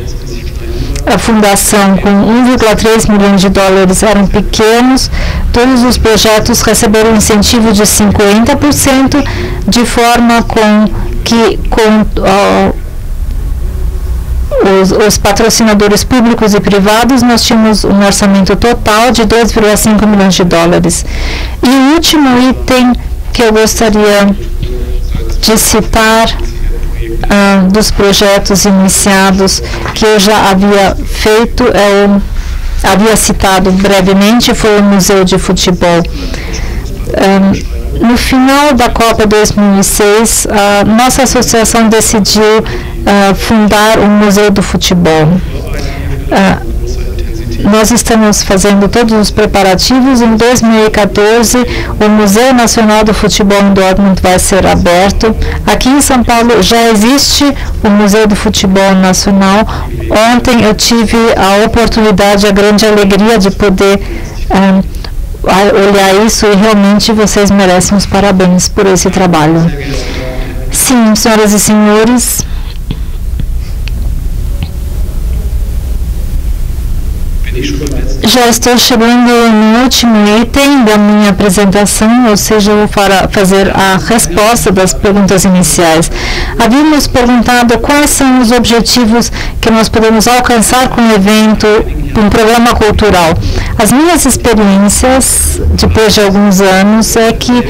fundação com 1,3 milhões de dólares eram pequenos, todos os projetos receberam um incentivo de 50%, de forma que os patrocinadores públicos e privados, nós tínhamos um orçamento total de 2,5 milhões de dólares. E o último item que eu gostaria de citar dos projetos iniciados que eu já havia feito, havia citado brevemente, foi o Museu de Futebol. No final da Copa 2006, a nossa associação decidiu fundar um Museu do Futebol. Nós estamos fazendo todos os preparativos. Em 2014, o Museu Nacional do Futebol em Dortmund vai ser aberto. Aqui em São Paulo já existe o Museu do Futebol Nacional. Ontem eu tive a oportunidade, a grande alegria de poder olhar isso, e realmente vocês merecem os parabéns por esse trabalho. Sim, senhoras e senhores, já estou chegando no último item da minha apresentação, ou seja, eu vou fazer a resposta das perguntas iniciais. Havíamos perguntado quais são os objetivos que nós podemos alcançar com o evento, com um programa cultural. As minhas experiências, depois de alguns anos, é que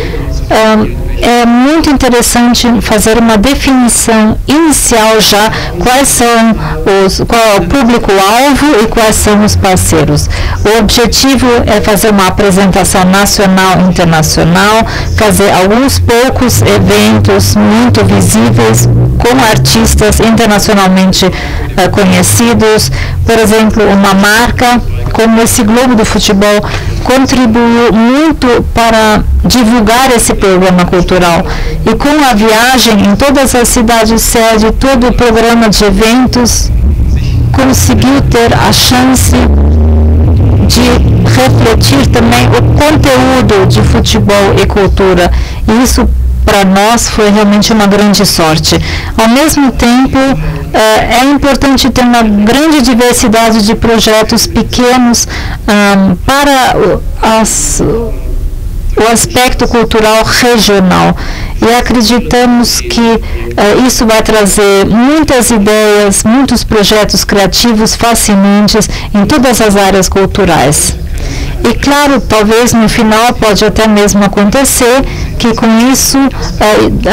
é muito interessante fazer uma definição inicial já, qual é o público-alvo e quais são os parceiros. O objetivo é fazer uma apresentação nacional e internacional, fazer alguns poucos eventos muito visíveis com artistas internacionalmente conhecidos. Por exemplo, uma marca como esse Globo do Futebol contribuiu muito para divulgar esse programa cultural. E com a viagem em todas as cidades sede, todo o programa de eventos conseguiu ter a chance de refletir também o conteúdo de futebol e cultura. E isso, para nós, foi realmente uma grande sorte. Ao mesmo tempo, é importante ter uma grande diversidade de projetos pequenos para o aspecto cultural regional. E acreditamos que isso vai trazer muitas ideias, muitos projetos criativos fascinantes em todas as áreas culturais. E claro, talvez no final pode até mesmo acontecer que com isso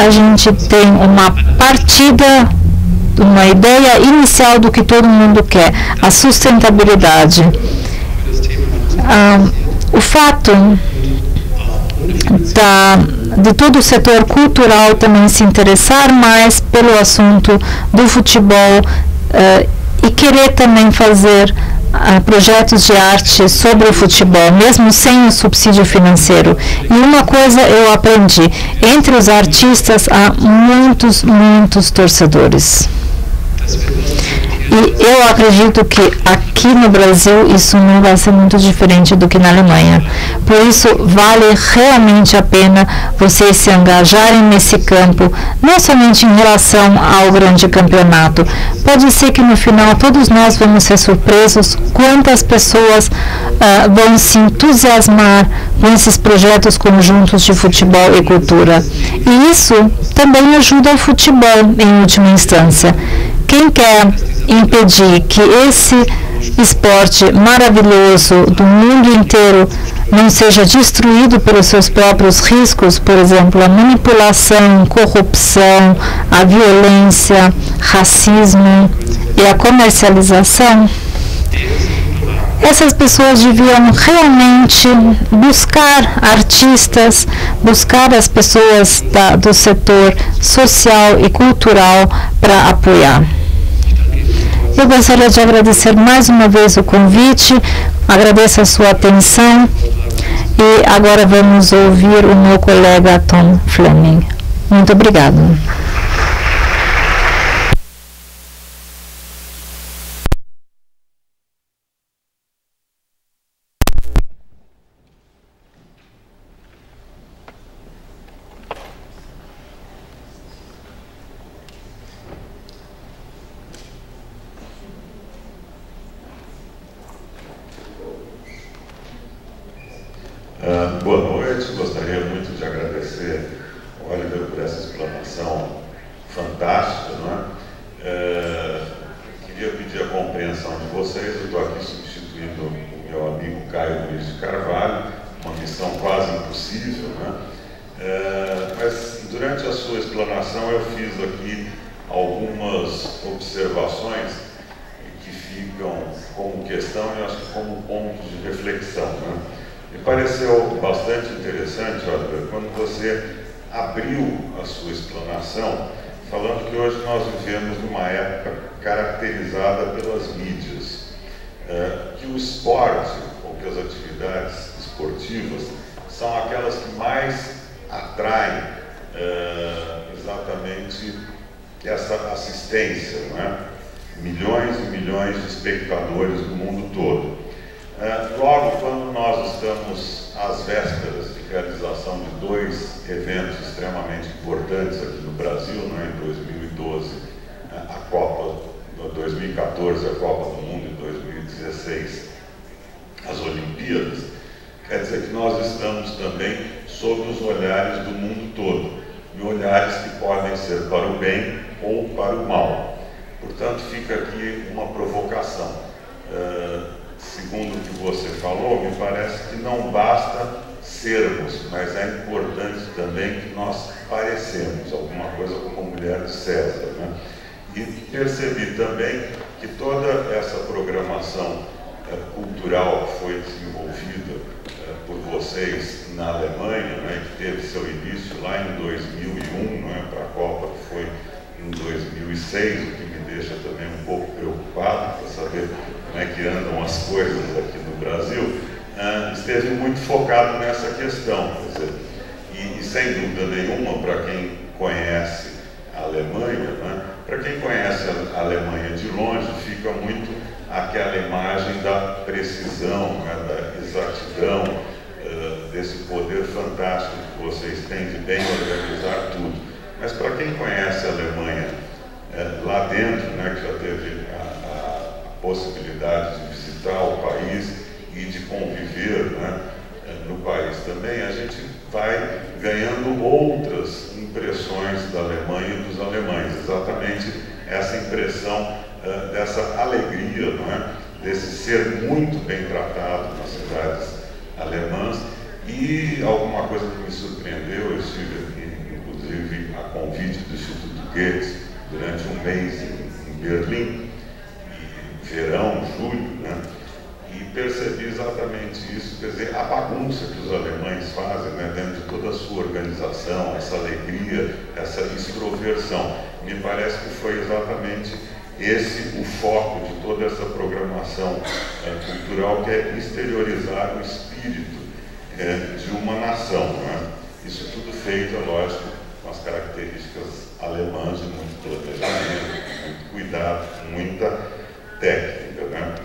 a gente tem uma partida, uma ideia inicial do que todo mundo quer, a sustentabilidade. O fato de todo o setor cultural também se interessar mais pelo assunto do futebol e querer também fazer projetos de arte sobre o futebol, mesmo sem o subsídio financeiro. E uma coisa eu aprendi, entre os artistas há muitos torcedores. E eu acredito que aqui no Brasil isso não vai ser muito diferente do que na Alemanha. Por isso, vale realmente a pena vocês se engajarem nesse campo, não somente em relação ao grande campeonato. Pode ser que no final todos nós vamos ser surpresos quantas pessoas vão se entusiasmar com esses projetos conjuntos de futebol e cultura. E isso também ajuda o futebol, em última instância. Quem quer impedir que esse esporte maravilhoso do mundo inteiro não seja destruído pelos seus próprios riscos, por exemplo, a manipulação, corrupção, a violência, racismo e a comercialização, essas pessoas deviam realmente buscar artistas, buscar as pessoas do setor social e cultural para apoiar. Eu gostaria de agradecer mais uma vez o convite, agradeço a sua atenção e agora vamos ouvir o meu colega Tom Fleming. Muito obrigado. Boa noite, gostaria muito de agradecer ao Oliver por essa explanação fantástica, não é? Queria pedir a compreensão de vocês, eu estou aqui substituindo o meu amigo Caio Luiz de Carvalho, uma missão quase impossível, não é? Mas durante a sua explanação eu fiz aqui algumas observações que ficam como questão e acho que como pontos de reflexão, não é? Me pareceu bastante interessante, Oliver, quando você abriu a sua explanação, falando que hoje nós vivemos numa época caracterizada pelas mídias, que o esporte, ou que as atividades esportivas, são aquelas que mais atraem exatamente essa assistência, não é? Milhões e milhões de espectadores do mundo todo. Logo, quando nós estamos às vésperas de realização de dois eventos extremamente importantes aqui no Brasil, né, em 2012, a Copa, 2014 a Copa do Mundo, em 2016 as Olimpíadas, quer dizer que nós estamos também sob os olhares do mundo todo, e olhares que podem ser para o bem ou para o mal. Portanto, fica aqui uma provocação. Segundo o que você falou, me parece que não basta sermos, mas é importante também que nós parecemos alguma coisa como a mulher de César, né? E percebi também que toda essa programação cultural que foi desenvolvida por vocês na Alemanha, né, que teve seu início lá em 2001, né, para a Copa que foi em 2006, o que me deixa também um pouco preocupado para saber como é que andam as coisas aqui no Brasil, esteve muito focado nessa questão. Quer dizer, e sem dúvida nenhuma, para quem conhece a Alemanha, né, para quem conhece a Alemanha de longe, fica muito aquela imagem da precisão, né, da exatidão, desse poder fantástico que vocês têm de bem organizar tudo. Mas para quem conhece a Alemanha lá dentro, né, que já teve a possibilidade de visitar o país e de conviver, né, no país também, a gente vai ganhando outras impressões da Alemanha e dos alemães, exatamente essa impressão dessa alegria, não é? Desse ser muito bem tratado nas cidades alemãs. E alguma coisa que me surpreendeu, eu estive aqui, inclusive, a convite do Instituto Goethe durante um mês em Berlim, verão, julho, né? E percebi exatamente isso, quer dizer, a bagunça que os alemães fazem, né, dentro de toda a sua organização, essa alegria, essa extroversão. Me parece que foi exatamente esse o foco de toda essa programação cultural, que é exteriorizar o espírito de uma nação. Né? Isso tudo feito, é lógico, com as características alemãs de muito planejamento, muito cuidado, muita técnica. Né?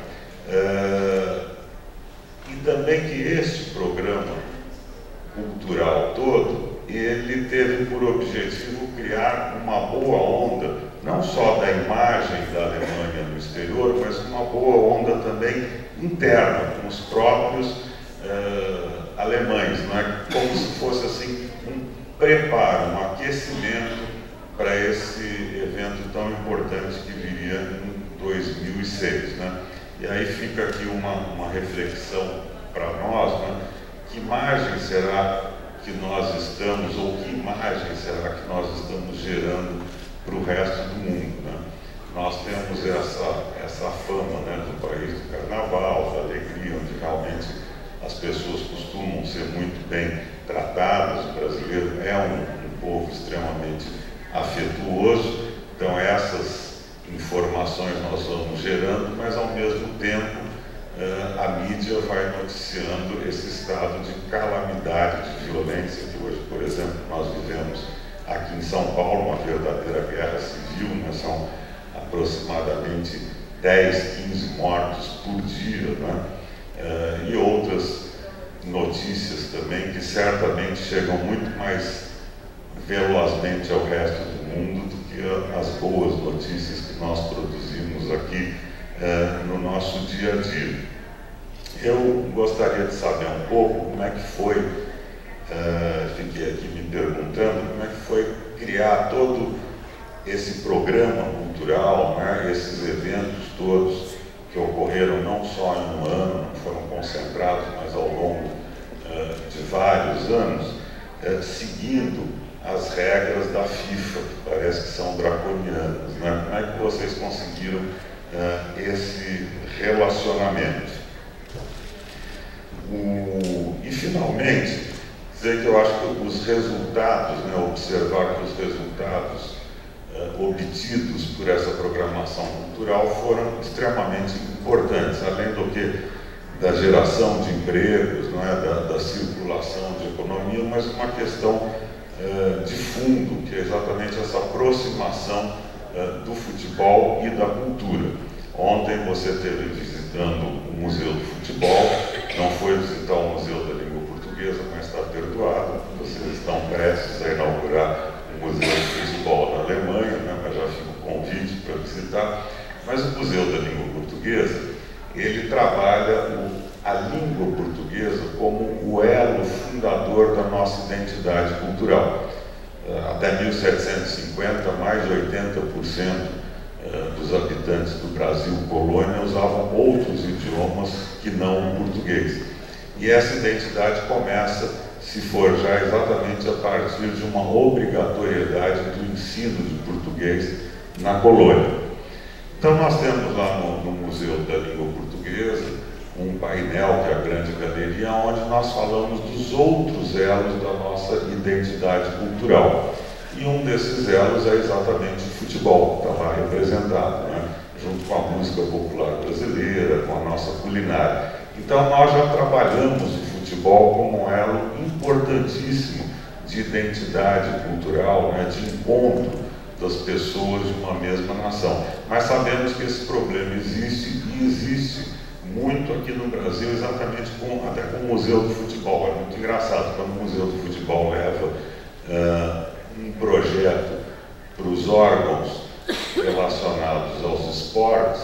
E também que este programa cultural todo, ele teve por objetivo criar uma boa onda, não só da imagem da Alemanha no exterior, mas uma boa onda também interna, com os próprios alemães, né? Como se fosse assim um preparo, um aquecimento para esse evento tão importante que viria em 2006. Né? E aí fica aqui uma reflexão para nós, né? Que imagem será que nós estamos, ou que imagem será que nós estamos gerando para o resto do mundo? Né? Nós temos essa fama, né, do país do carnaval, da alegria, onde realmente as pessoas costumam ser muito bem tratadas. O brasileiro é um povo extremamente afetuoso, então essas informações nós vamos gerando, mas ao mesmo tempo a mídia vai noticiando esse estado de calamidade, de violência que hoje, por exemplo, nós vivemos aqui em São Paulo, uma verdadeira guerra civil, né? São aproximadamente 10, 15 mortos por dia, né? E outras notícias também que certamente chegam muito mais velozmente ao resto do mundo do que as boas notícias que nós produzimos aqui no nosso dia a dia. Eu gostaria de saber um pouco como é que foi, fiquei aqui me perguntando, como é que foi criar todo esse programa cultural, né, esses eventos todos que ocorreram não só em um ano, não foram concentrados, mas ao longo de vários anos, seguindo as regras da FIFA, que parece que são draconianas. Né? Como é que vocês conseguiram esse relacionamento? E finalmente, dizer que eu acho que os resultados, né, observar que os resultados obtidos por essa programação cultural foram extremamente importantes, além do que da geração de empregos, né, da circulação de economia, mas uma questão de fundo, que é exatamente essa aproximação do futebol e da cultura. Ontem você esteve visitando o Museu do Futebol, não foi visitar o Museu da Língua Portuguesa, mas está perdoado. Vocês estão prestes a inaugurar o Museu do Futebol na Alemanha, né? Mas já fica o convite para visitar. Mas o Museu da Língua Portuguesa, ele trabalha a língua portuguesa como o elo fundador da nossa identidade cultural. Até 1750, mais de 80% dos habitantes do Brasil colônia usavam outros idiomas que não o português. E essa identidade começa a se forjar exatamente a partir de uma obrigatoriedade do ensino de português na colônia. Então nós temos lá no Museu da Língua Portuguesa um painel, que é a grande galeria, onde nós falamos dos outros elos da nossa identidade cultural. E um desses elos é exatamente o futebol, que está lá representado, né? Junto com a música popular brasileira, com a nossa culinária. Então nós já trabalhamos o futebol como um elo importantíssimo de identidade cultural, né? De encontro das pessoas de uma mesma nação. Mas sabemos que esse problema existe, e existe muito aqui no Brasil, exatamente até com o Museu do Futebol. É muito engraçado, quando o Museu do Futebol leva um projeto para os órgãos relacionados aos esportes,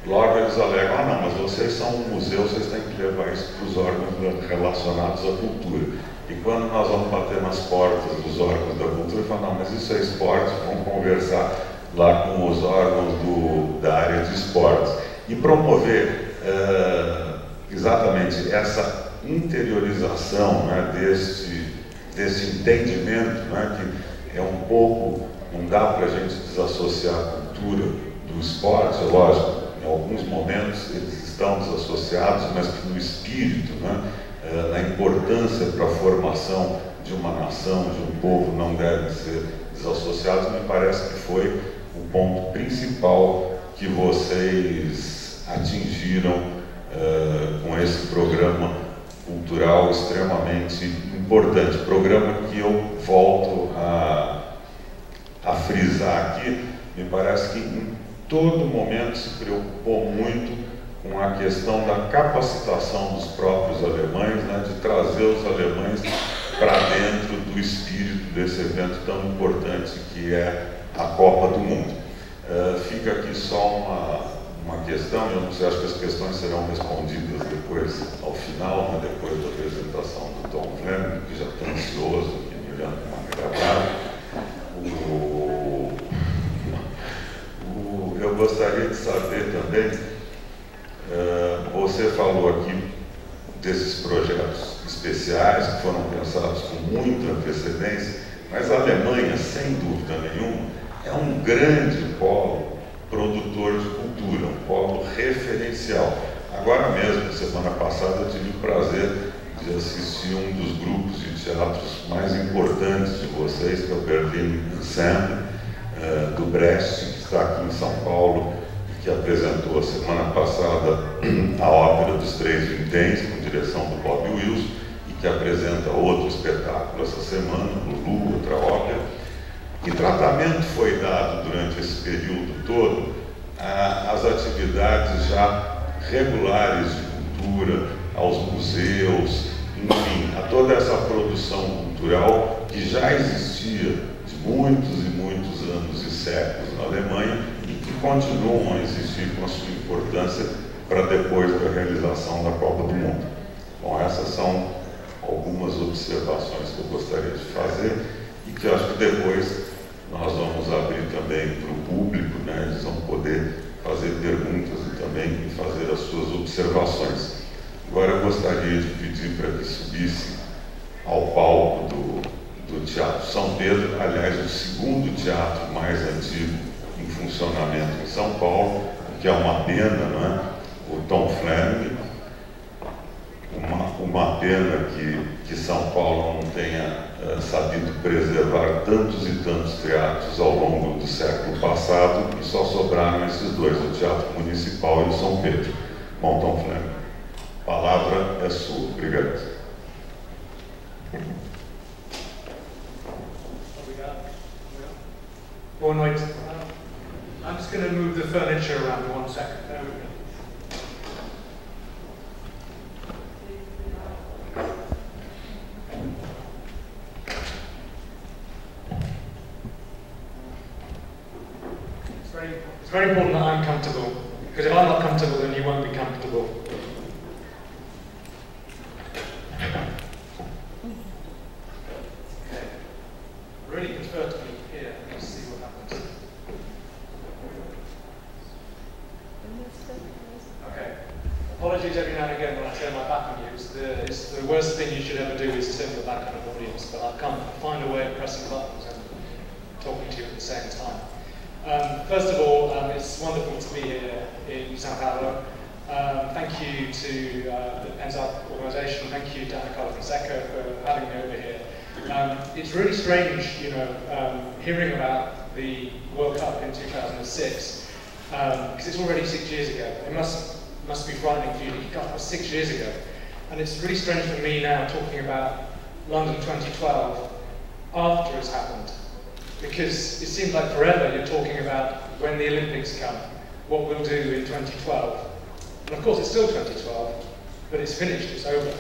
logo eles alegam: não, mas vocês são um museu, vocês têm que levar isso para os órgãos relacionados à cultura. E quando nós vamos bater nas portas dos órgãos da cultura, falam: não, mas isso é esporte, vamos conversar lá com os órgãos da área de esportes. E promover exatamente essa interiorização, né, desse entendimento, né, que é um pouco, não dá para a gente desassociar a cultura do esporte, é lógico, em alguns momentos eles estão desassociados, mas que no espírito, né, na importância para a formação de uma nação, de um povo, não devem ser desassociados, me parece que foi o ponto principal que vocês atingiram com esse programa cultural extremamente importante. Programa que eu volto a frisar aqui, me parece que em todo momento se preocupou muito com a questão da capacitação dos próprios alemães, né, de trazer os alemães para dentro do espírito desse evento tão importante que é a Copa do Mundo. Fica aqui só uma questão, eu não sei, acho que as questões serão respondidas depois, ao final, né, depois da apresentação do Tom Fleming, que já está ansioso, aqui me olhando com uma gravata. Eu gostaria de saber também, você falou aqui desses projetos especiais que foram pensados com muita antecedência, mas a Alemanha, sem dúvida nenhuma, é um grande polo produtor de cultura, um polo referencial. Agora mesmo, semana passada, eu tive o prazer de assistir um dos grupos de teatros mais importantes de vocês, que é o Berlin Ensemble, do Brecht, que está aqui em São Paulo, que apresentou a semana passada a Ópera dos Três Vinténs, com direção do Bob Wilson, e que apresenta outro espetáculo essa semana, Lulu, outra ópera. Que tratamento foi dado durante esse período todo às atividades já regulares de cultura, aos museus, enfim, a toda essa produção cultural que já existia de muitos e muitos anos e séculos na Alemanha e que continuam a existir com a sua importância para depois da realização da Copa do Mundo. Bom, essas são algumas observações que eu gostaria de fazer e que acho que depois nós vamos abrir também para o público, né? Eles vão poder fazer perguntas e também fazer as suas observações. Agora eu gostaria de pedir para que subisse ao palco do Teatro São Pedro, aliás, o segundo teatro mais antigo em funcionamento em São Paulo, que é uma pena, não é? O Tom Fleming, uma pena que São Paulo não tenha sabido preservar tantos e tantos teatros ao longo do século passado e só sobraram esses dois, o Teatro Municipal e o São Pedro. Bom, Tom Fleming, a palavra é sua. Obrigado. Boa noite. I'm just going to move the furniture around 1 second. There we go. It's very important that I'm comfortable, because if I'm not comfortable, then you won't be comfortable. Okay. Really prefer to be here. Let's see what happens. Okay. Apologies every now and again when I turn my back on you. It's the worst thing you should ever do is turn your back on an audience, but I can't find a way of pressing buttons and talking to you at the same time. First of all, it's wonderful to be here in Sao Paulo. Thank you to the PennSouth organisation. Thank you to Anna Fonseca for having me over here. It's really strange, hearing about the World Cup in 2006, because it's already 6 years ago. It must be frightening for you. It was 6 years ago, and it's really strange for me now talking about London 2012 after it's happened. Because it seems like forever you're talking about when the Olympics come, what we'll do in 2012. And of course it's still 2012, but it's finished, it's over.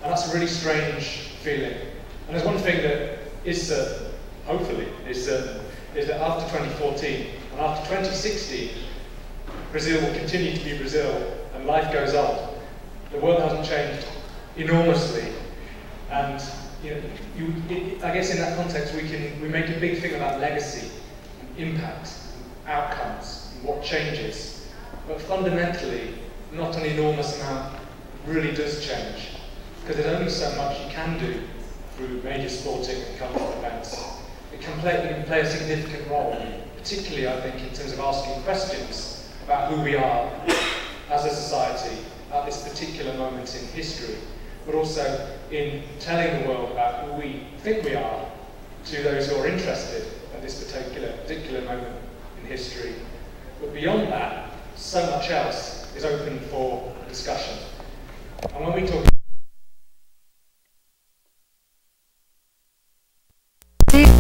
And that's a really strange feeling. And there's one thing that is certain, hopefully is certain, is that after 2014 and after 2016, Brazil will continue to be Brazil and life goes on. The world hasn't changed enormously. And I guess in that context we make a big thing about legacy, impact, outcomes, and what changes. But fundamentally, not an enormous amount really does change, because there's only so much you can do through major sporting and cultural events. It can play a significant role, particularly I think in terms of asking questions about who we are as a society at this particular moment in history, but also in telling the world about who we think we are to those who are interested at this particular moment in history. But beyond that, so much else is open for discussion. And when we talk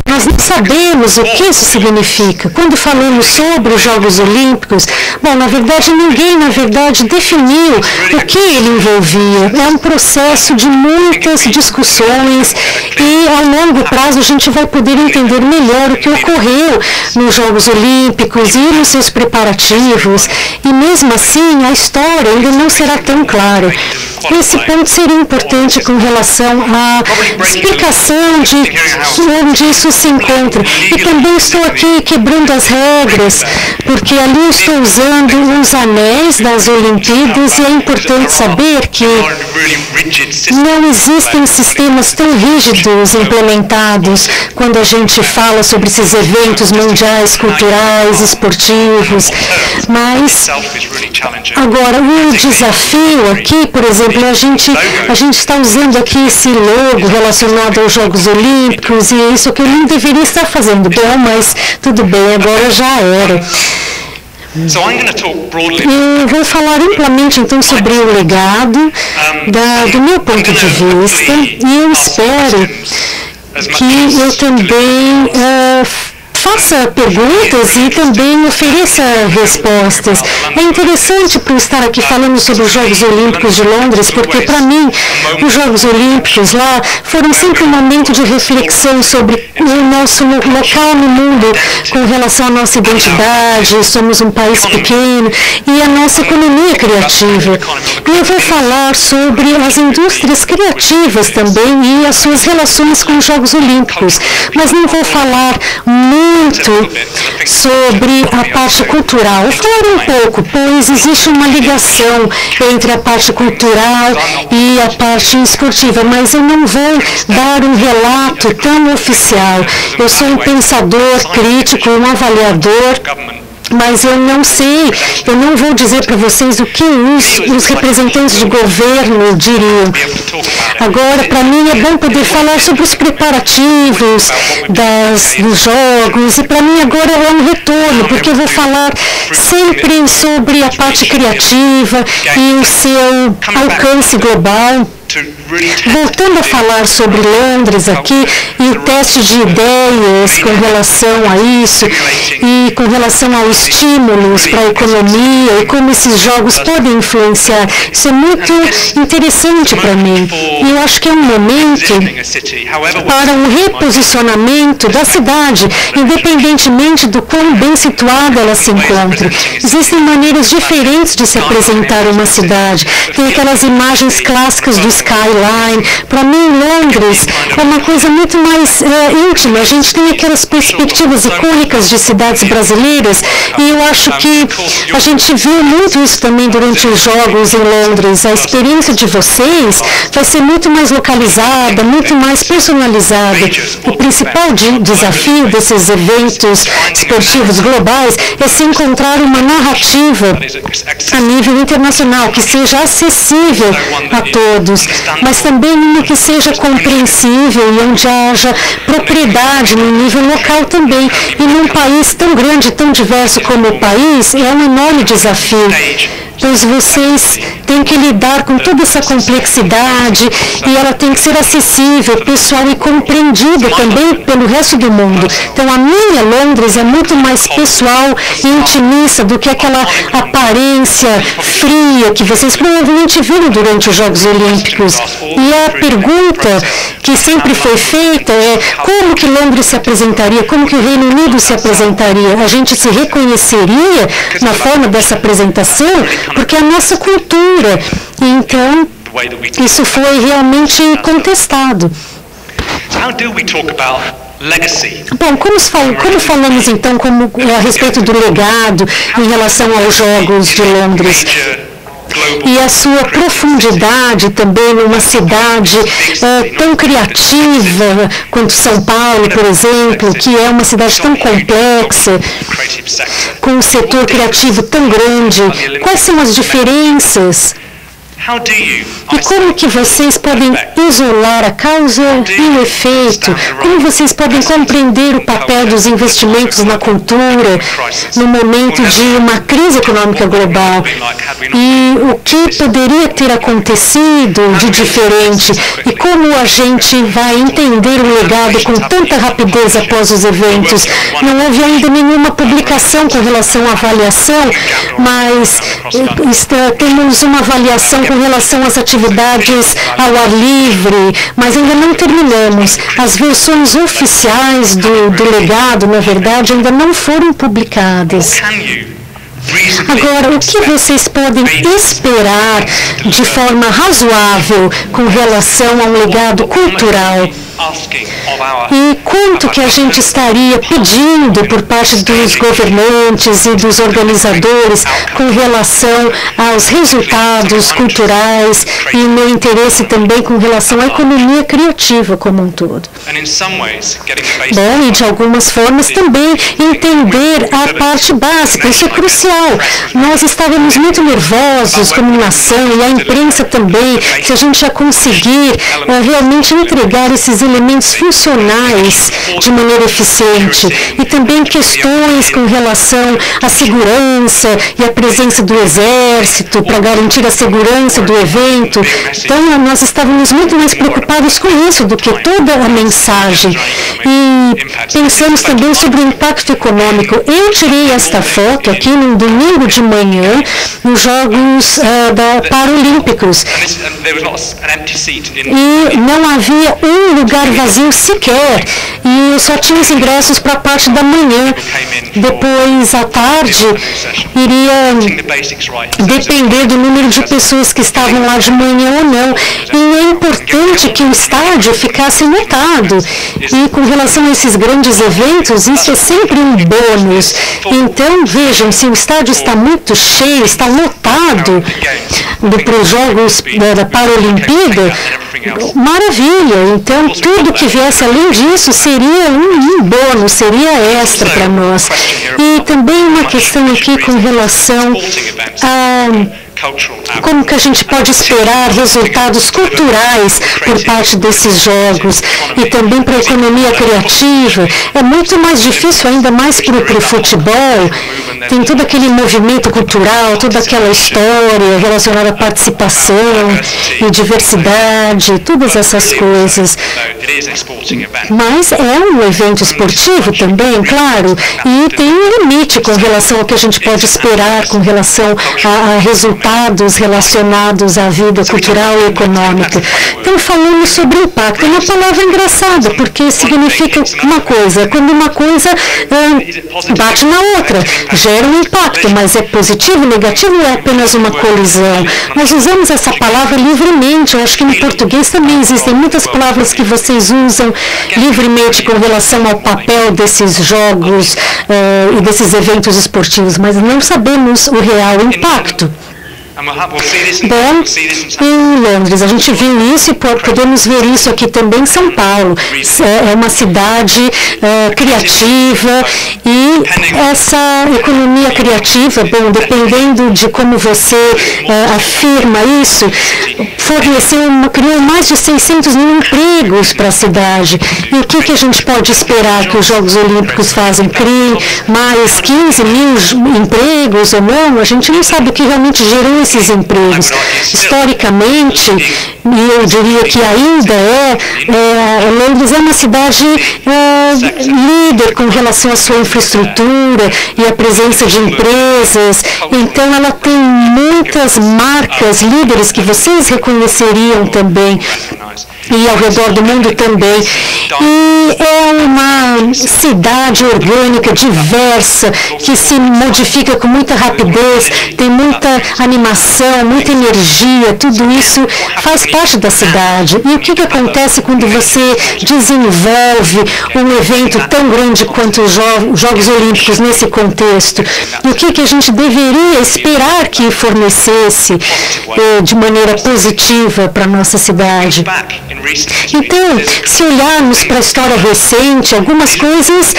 Nós não sabemos o que isso significa. Quando falamos sobre os Jogos Olímpicos, bom, na verdade ninguém, definiu o que ele envolvia. É um processo de muitas discussões e a longo prazo a gente vai poder entender melhor o que ocorreu nos Jogos Olímpicos e nos seus preparativos. E mesmo assim, a história ainda não será tão clara. Esse ponto seria importante com relação à explicação de onde isso se encontra. E também estou aqui quebrando as regras, porque ali eu estou usando os anéis das Olimpíadas e é importante saber que não existem sistemas tão rígidos implementados quando a gente fala sobre esses eventos mundiais, culturais, esportivos. Mas agora o desafio aqui, por exemplo, a gente está usando aqui esse logo relacionado aos Jogos Olímpicos e é isso que eu não deveria estar fazendo. Bom, mas tudo bem, agora já era. Eu vou falar amplamente então sobre o legado do meu ponto de vista e eu espero que eu também faça perguntas e também ofereça respostas. É interessante por estar aqui falando sobre os Jogos Olímpicos de Londres, porque para mim os Jogos Olímpicos lá foram sempre um momento de reflexão sobre o nosso local no mundo com relação à nossa identidade, somos um país pequeno e a nossa economia criativa. E eu vou falar sobre as indústrias criativas também e as suas relações com os Jogos Olímpicos, mas não vou falar muito sobre a parte cultural. Vou falar um pouco, pois existe uma ligação entre a parte cultural e a parte esportiva, mas eu não vou dar um relato tão oficial. Eu sou um pensador crítico, um avaliador, mas eu não sei, eu não vou dizer para vocês o que os representantes de governo diriam. Agora, para mim é bom poder falar sobre os preparativos dos jogos, e para mim agora é um retorno, porque eu vou falar sempre sobre a parte criativa e o seu alcance global. Voltando a falar sobre Londres aqui e o teste de ideias com relação a isso e com relação aos estímulos para a economia e como esses jogos podem influenciar, isso é muito interessante para mim. E eu acho que é um momento para um reposicionamento da cidade, independentemente do quão bem situada ela se encontra. Existem maneiras diferentes de se apresentar uma cidade. Tem aquelas imagens clássicas do skyline. Para mim, Londres é uma coisa muito mais íntima. A gente tem aquelas perspectivas icônicas de cidades brasileiras e eu acho que a gente viu muito isso também durante os Jogos em Londres. A experiência de vocês vai ser muito mais localizada, muito mais personalizada. O principal desafio desses eventos esportivos globais é se encontrar uma narrativa a nível internacional que seja acessível a todos, mas também uma que seja compreensível e onde haja propriedade no nível local também. E num país tão grande, tão diverso como o país, é um enorme desafio, pois vocês têm que lidar com toda essa complexidade e ela tem que ser acessível, pessoal e compreendida também pelo resto do mundo. Então a minha Londres é muito mais pessoal e intimista do que aquela aparência fria que vocês provavelmente viram durante os Jogos Olímpicos. E a pergunta que sempre foi feita é como que Londres se apresentaria, como que o Reino Unido se apresentaria? A gente se reconheceria na forma dessa apresentação? Porque é a nossa cultura. Então, isso foi realmente contestado. Bom, como falamos então a respeito do legado em relação aos Jogos de Londres? e a sua profundidade também numa cidade tão criativa quanto São Paulo, por exemplo, que é uma cidade tão complexa, com um setor criativo tão grande. Quais são as diferenças? E como que vocês podem isolar a causa e o efeito? Como vocês podem compreender o papel dos investimentos na cultura no momento de uma crise econômica global? E o que poderia ter acontecido de diferente? E como a gente vai entender o legado com tanta rapidez após os eventos? Não houve ainda nenhuma publicação com relação à avaliação, mas temos uma avaliação com relação às atividades ao ar livre, mas ainda não terminamos. As versões oficiais do legado, na verdade, ainda não foram publicadas. Agora, o que vocês podem esperar de forma razoável com relação a um legado cultural? E quanto que a gente estaria pedindo por parte dos governantes e dos organizadores com relação aos resultados culturais e meu interesse também com relação à economia criativa como um todo? Bom, e de algumas formas também entender a parte básica, isso é crucial. Nós estávamos muito nervosos como nação e a imprensa também, se a gente ia conseguir realmente entregar esses elementos funcionais de maneira eficiente e também questões com relação à segurança e à presença do exército para garantir a segurança do evento. Então, nós estávamos muito mais preocupados com isso do que toda a mensagem. E pensamos também sobre o impacto econômico. Eu tirei esta foto aqui no domingo de manhã nos Jogos Paralímpicos e não havia um lugar vazio sequer, e só tinha os ingressos para a parte da manhã. Depois, à tarde, iria depender do número de pessoas que estavam lá de manhã ou não. E é importante que o estádio ficasse lotado. E com relação a esses grandes eventos, isso é sempre um bônus. Então, vejam, se o estádio está muito cheio, está lotado para os Jogos da Paralimpíada, maravilha. Então, tudo que viesse além disso seria um bônus, seria extra para nós. E também uma questão aqui com relação a como que a gente pode esperar resultados culturais por parte desses jogos e também para a economia criativa. É muito mais difícil, ainda mais para o futebol. Tem todo aquele movimento cultural, toda aquela história relacionada à participação e diversidade, todas essas coisas. Mas é um evento esportivo também, claro, e tem um limite com relação ao que a gente pode esperar com relação a resultados relacionados à vida cultural e econômica. Então, falando sobre impacto, é uma palavra engraçada, porque significa uma coisa. Quando uma coisa bate na outra, gera um impacto, mas é positivo, negativo ou é apenas uma colisão? Nós usamos essa palavra livremente. Eu acho que no português também existem muitas palavras que vocês usam livremente com relação ao papel desses jogos e desses eventos esportivos, mas não sabemos o real impacto. Bom, em Londres, a gente viu isso e podemos ver isso aqui também em São Paulo. É uma cidade criativa e essa economia criativa, bom, dependendo de como você afirma isso, criou mais de 600 mil empregos para a cidade. E o que a gente pode esperar que os Jogos Olímpicos fazem? Criem mais 15 mil empregos ou não? A gente não sabe o que realmente gerou esses empregos. Historicamente, e eu diria que ainda Londres é uma cidade líder com relação à sua infraestrutura e à presença de empresas. Então, ela tem muitas marcas líderes que vocês reconheceriam também. e ao redor do mundo também. E é uma cidade orgânica, diversa, que se modifica com muita rapidez, tem muita animação, muita energia, tudo isso faz parte da cidade. E o que acontece quando você desenvolve um evento tão grande quanto os Jogos Olímpicos nesse contexto? E o que a gente deveria esperar que fornecesse de maneira positiva para a nossa cidade? Então, se olharmos para a história recente, algumas coisas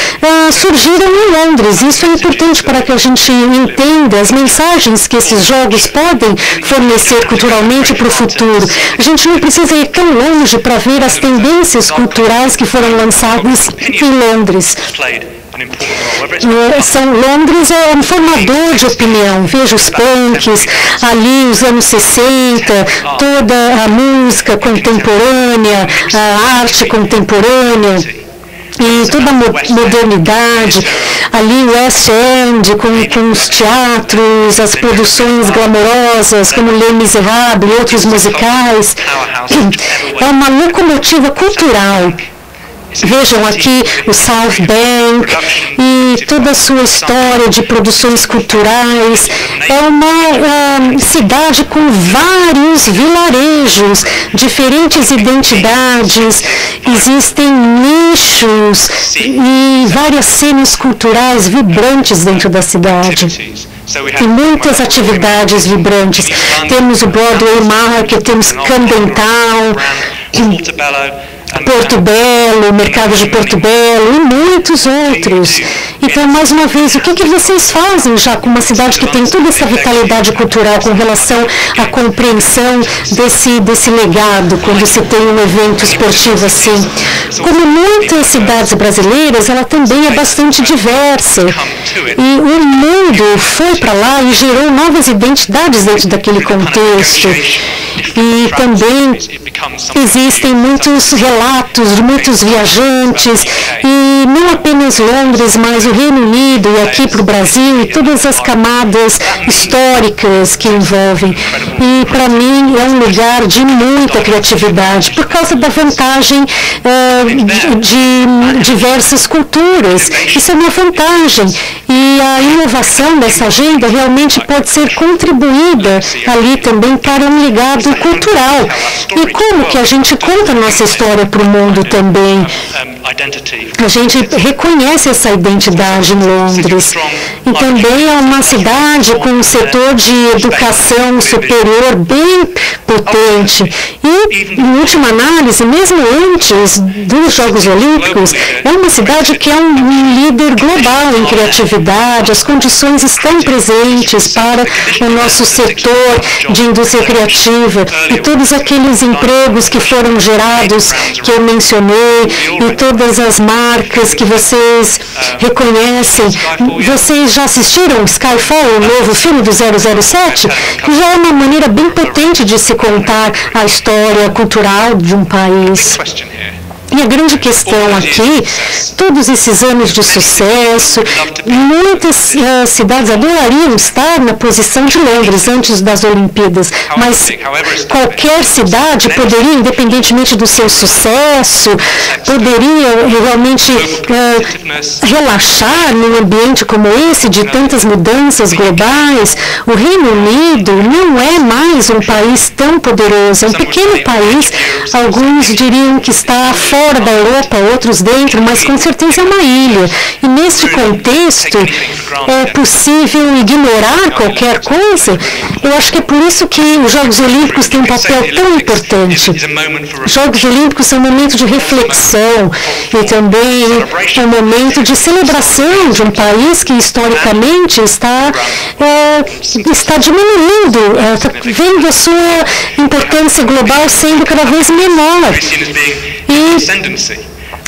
surgiram em Londres. Isso é importante para que a gente entenda as mensagens que esses jogos podem fornecer culturalmente para o futuro. A gente não precisa ir tão longe para ver as tendências culturais que foram lançadas em Londres. Londres é um formador de opinião. Veja os punks, ali os anos 60, toda a música contemporânea, a arte contemporânea e toda a modernidade, ali o West End com os teatros, as produções glamourosas como Les Misérables e outros musicais. É uma locomotiva cultural. Vejam aqui o South Bank e toda a sua história de produções culturais. É uma cidade com vários vilarejos, diferentes identidades, existem nichos e várias cenas culturais vibrantes dentro da cidade. Tem muitas atividades vibrantes. Temos o Broadway Market, temos Camden Town, Porto Belo, Mercado de Porto Belo e muitos outros. Então, mais uma vez, o que vocês fazem já com uma cidade que tem toda essa vitalidade cultural com relação à compreensão desse legado, quando se tem um evento esportivo assim? Como muitas cidades brasileiras, ela também é bastante diversa. E o mundo foi para lá e gerou novas identidades dentro daquele contexto. E também existem muitos relatos de muitos viajantes, e não apenas Londres, mas o Reino Unido e aqui para o Brasil e todas as camadas históricas que envolvem. E para mim é um lugar de muita criatividade, por causa da vantagem de diversas culturas. Isso é uma vantagem. E a inovação dessa agenda realmente pode ser contribuída ali também para um legado cultural. E como que a gente conta a nossa história para o mundo também? A gente reconhece essa identidade em Londres. E também é uma cidade com um setor de educação superior bem potente. E, em última análise, mesmo antes dos Jogos Olímpicos, é uma cidade que é um líder global em criatividade. As condições estão presentes para o nosso setor de indústria criativa e todos aqueles empregos que foram gerados, que eu mencionei, e todas as marcas que vocês reconhecem. Vocês já assistiram Skyfall, o novo filme do 007? Que já é uma maneira bem potente de se contar a história cultural de um país. E a grande questão aqui, todos esses anos de sucesso, muitas cidades adorariam estar na posição de Londres antes das Olimpíadas, mas qualquer cidade poderia, independentemente do seu sucesso, poderia realmente relaxar num ambiente como esse, de tantas mudanças globais. O Reino Unido não é mais um país tão poderoso, é um pequeno país, alguns diriam que está fora da Europa, outros dentro, mas com certeza é uma ilha. E neste contexto, é possível ignorar qualquer coisa? Eu acho que é por isso que os Jogos Olímpicos têm um papel tão importante. Os Jogos Olímpicos são um momento de reflexão e também um momento de celebração de um país que historicamente está diminuindo, vendo a sua importância global sendo cada vez menor.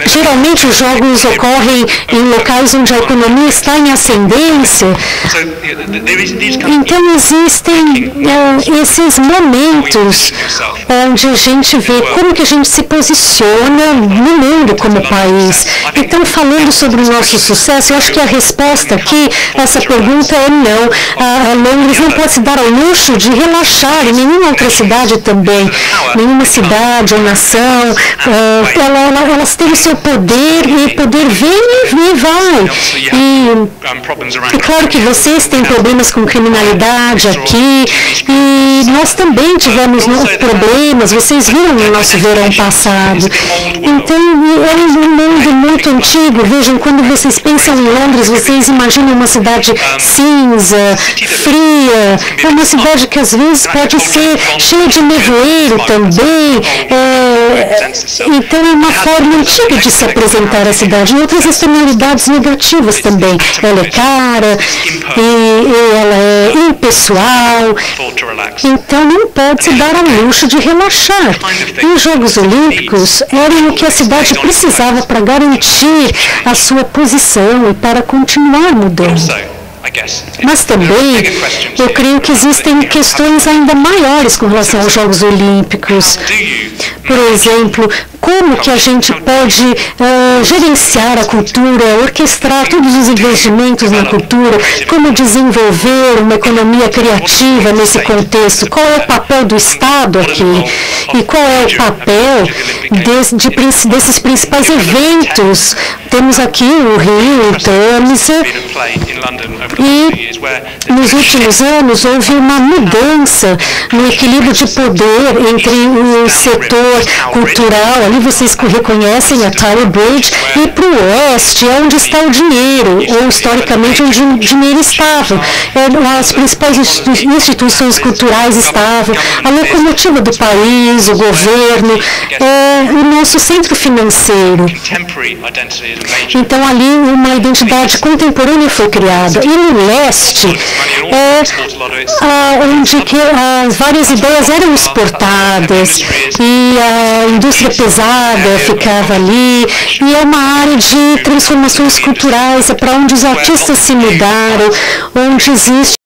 Geralmente os jogos ocorrem em locais onde a economia está em ascendência. Então existem esses momentos onde a gente vê como que a gente se posiciona no mundo como país. Então, falando sobre o nosso sucesso, eu acho que a resposta aqui, essa pergunta é não. A Londres não pode se dar ao luxo de relaxar, e nenhuma outra cidade também, nenhuma cidade ou nação, elas têm o seu poder, e o poder vem e vai. E claro que vocês têm problemas com criminalidade aqui, e nós também tivemos problemas, vocês viram no nosso verão passado. Então, é um mundo muito antigo. Vejam, quando vocês pensam em Londres, vocês imaginam uma cidade cinza, fria, é uma cidade que às vezes pode ser cheia de nevoeiro também. Então, é uma forma antiga de se apresentar a cidade. E outras externalidades negativas também. Ela é cara, e ela é impessoal. Então, não pode se dar ao luxo de relaxar. E os Jogos Olímpicos eram o que a cidade precisava para garantir a sua posição e para continuar mudando. Mas também, eu creio que existem questões ainda maiores com relação aos Jogos Olímpicos. Por exemplo, como que a gente pode gerenciar a cultura, orquestrar todos os investimentos na cultura, como desenvolver uma economia criativa nesse contexto, qual é o papel do Estado aqui e qual é o papel desses principais eventos. Temos aqui o Rio, o Tamisa, e nos últimos anos houve uma mudança no equilíbrio de poder entre o setor cultural, ali vocês reconhecem a Tower Bridge, e para o oeste é onde está o dinheiro, ou historicamente onde o dinheiro estava. As principais instituições culturais estavam, a locomotiva do país, o governo, o nosso centro financeiro. Então ali uma identidade contemporânea foi criada. E no leste onde que as várias ideias eram exportadas e a indústria pesada ficava ali, e é uma área de transformações culturais, é para onde os artistas se mudaram, onde existe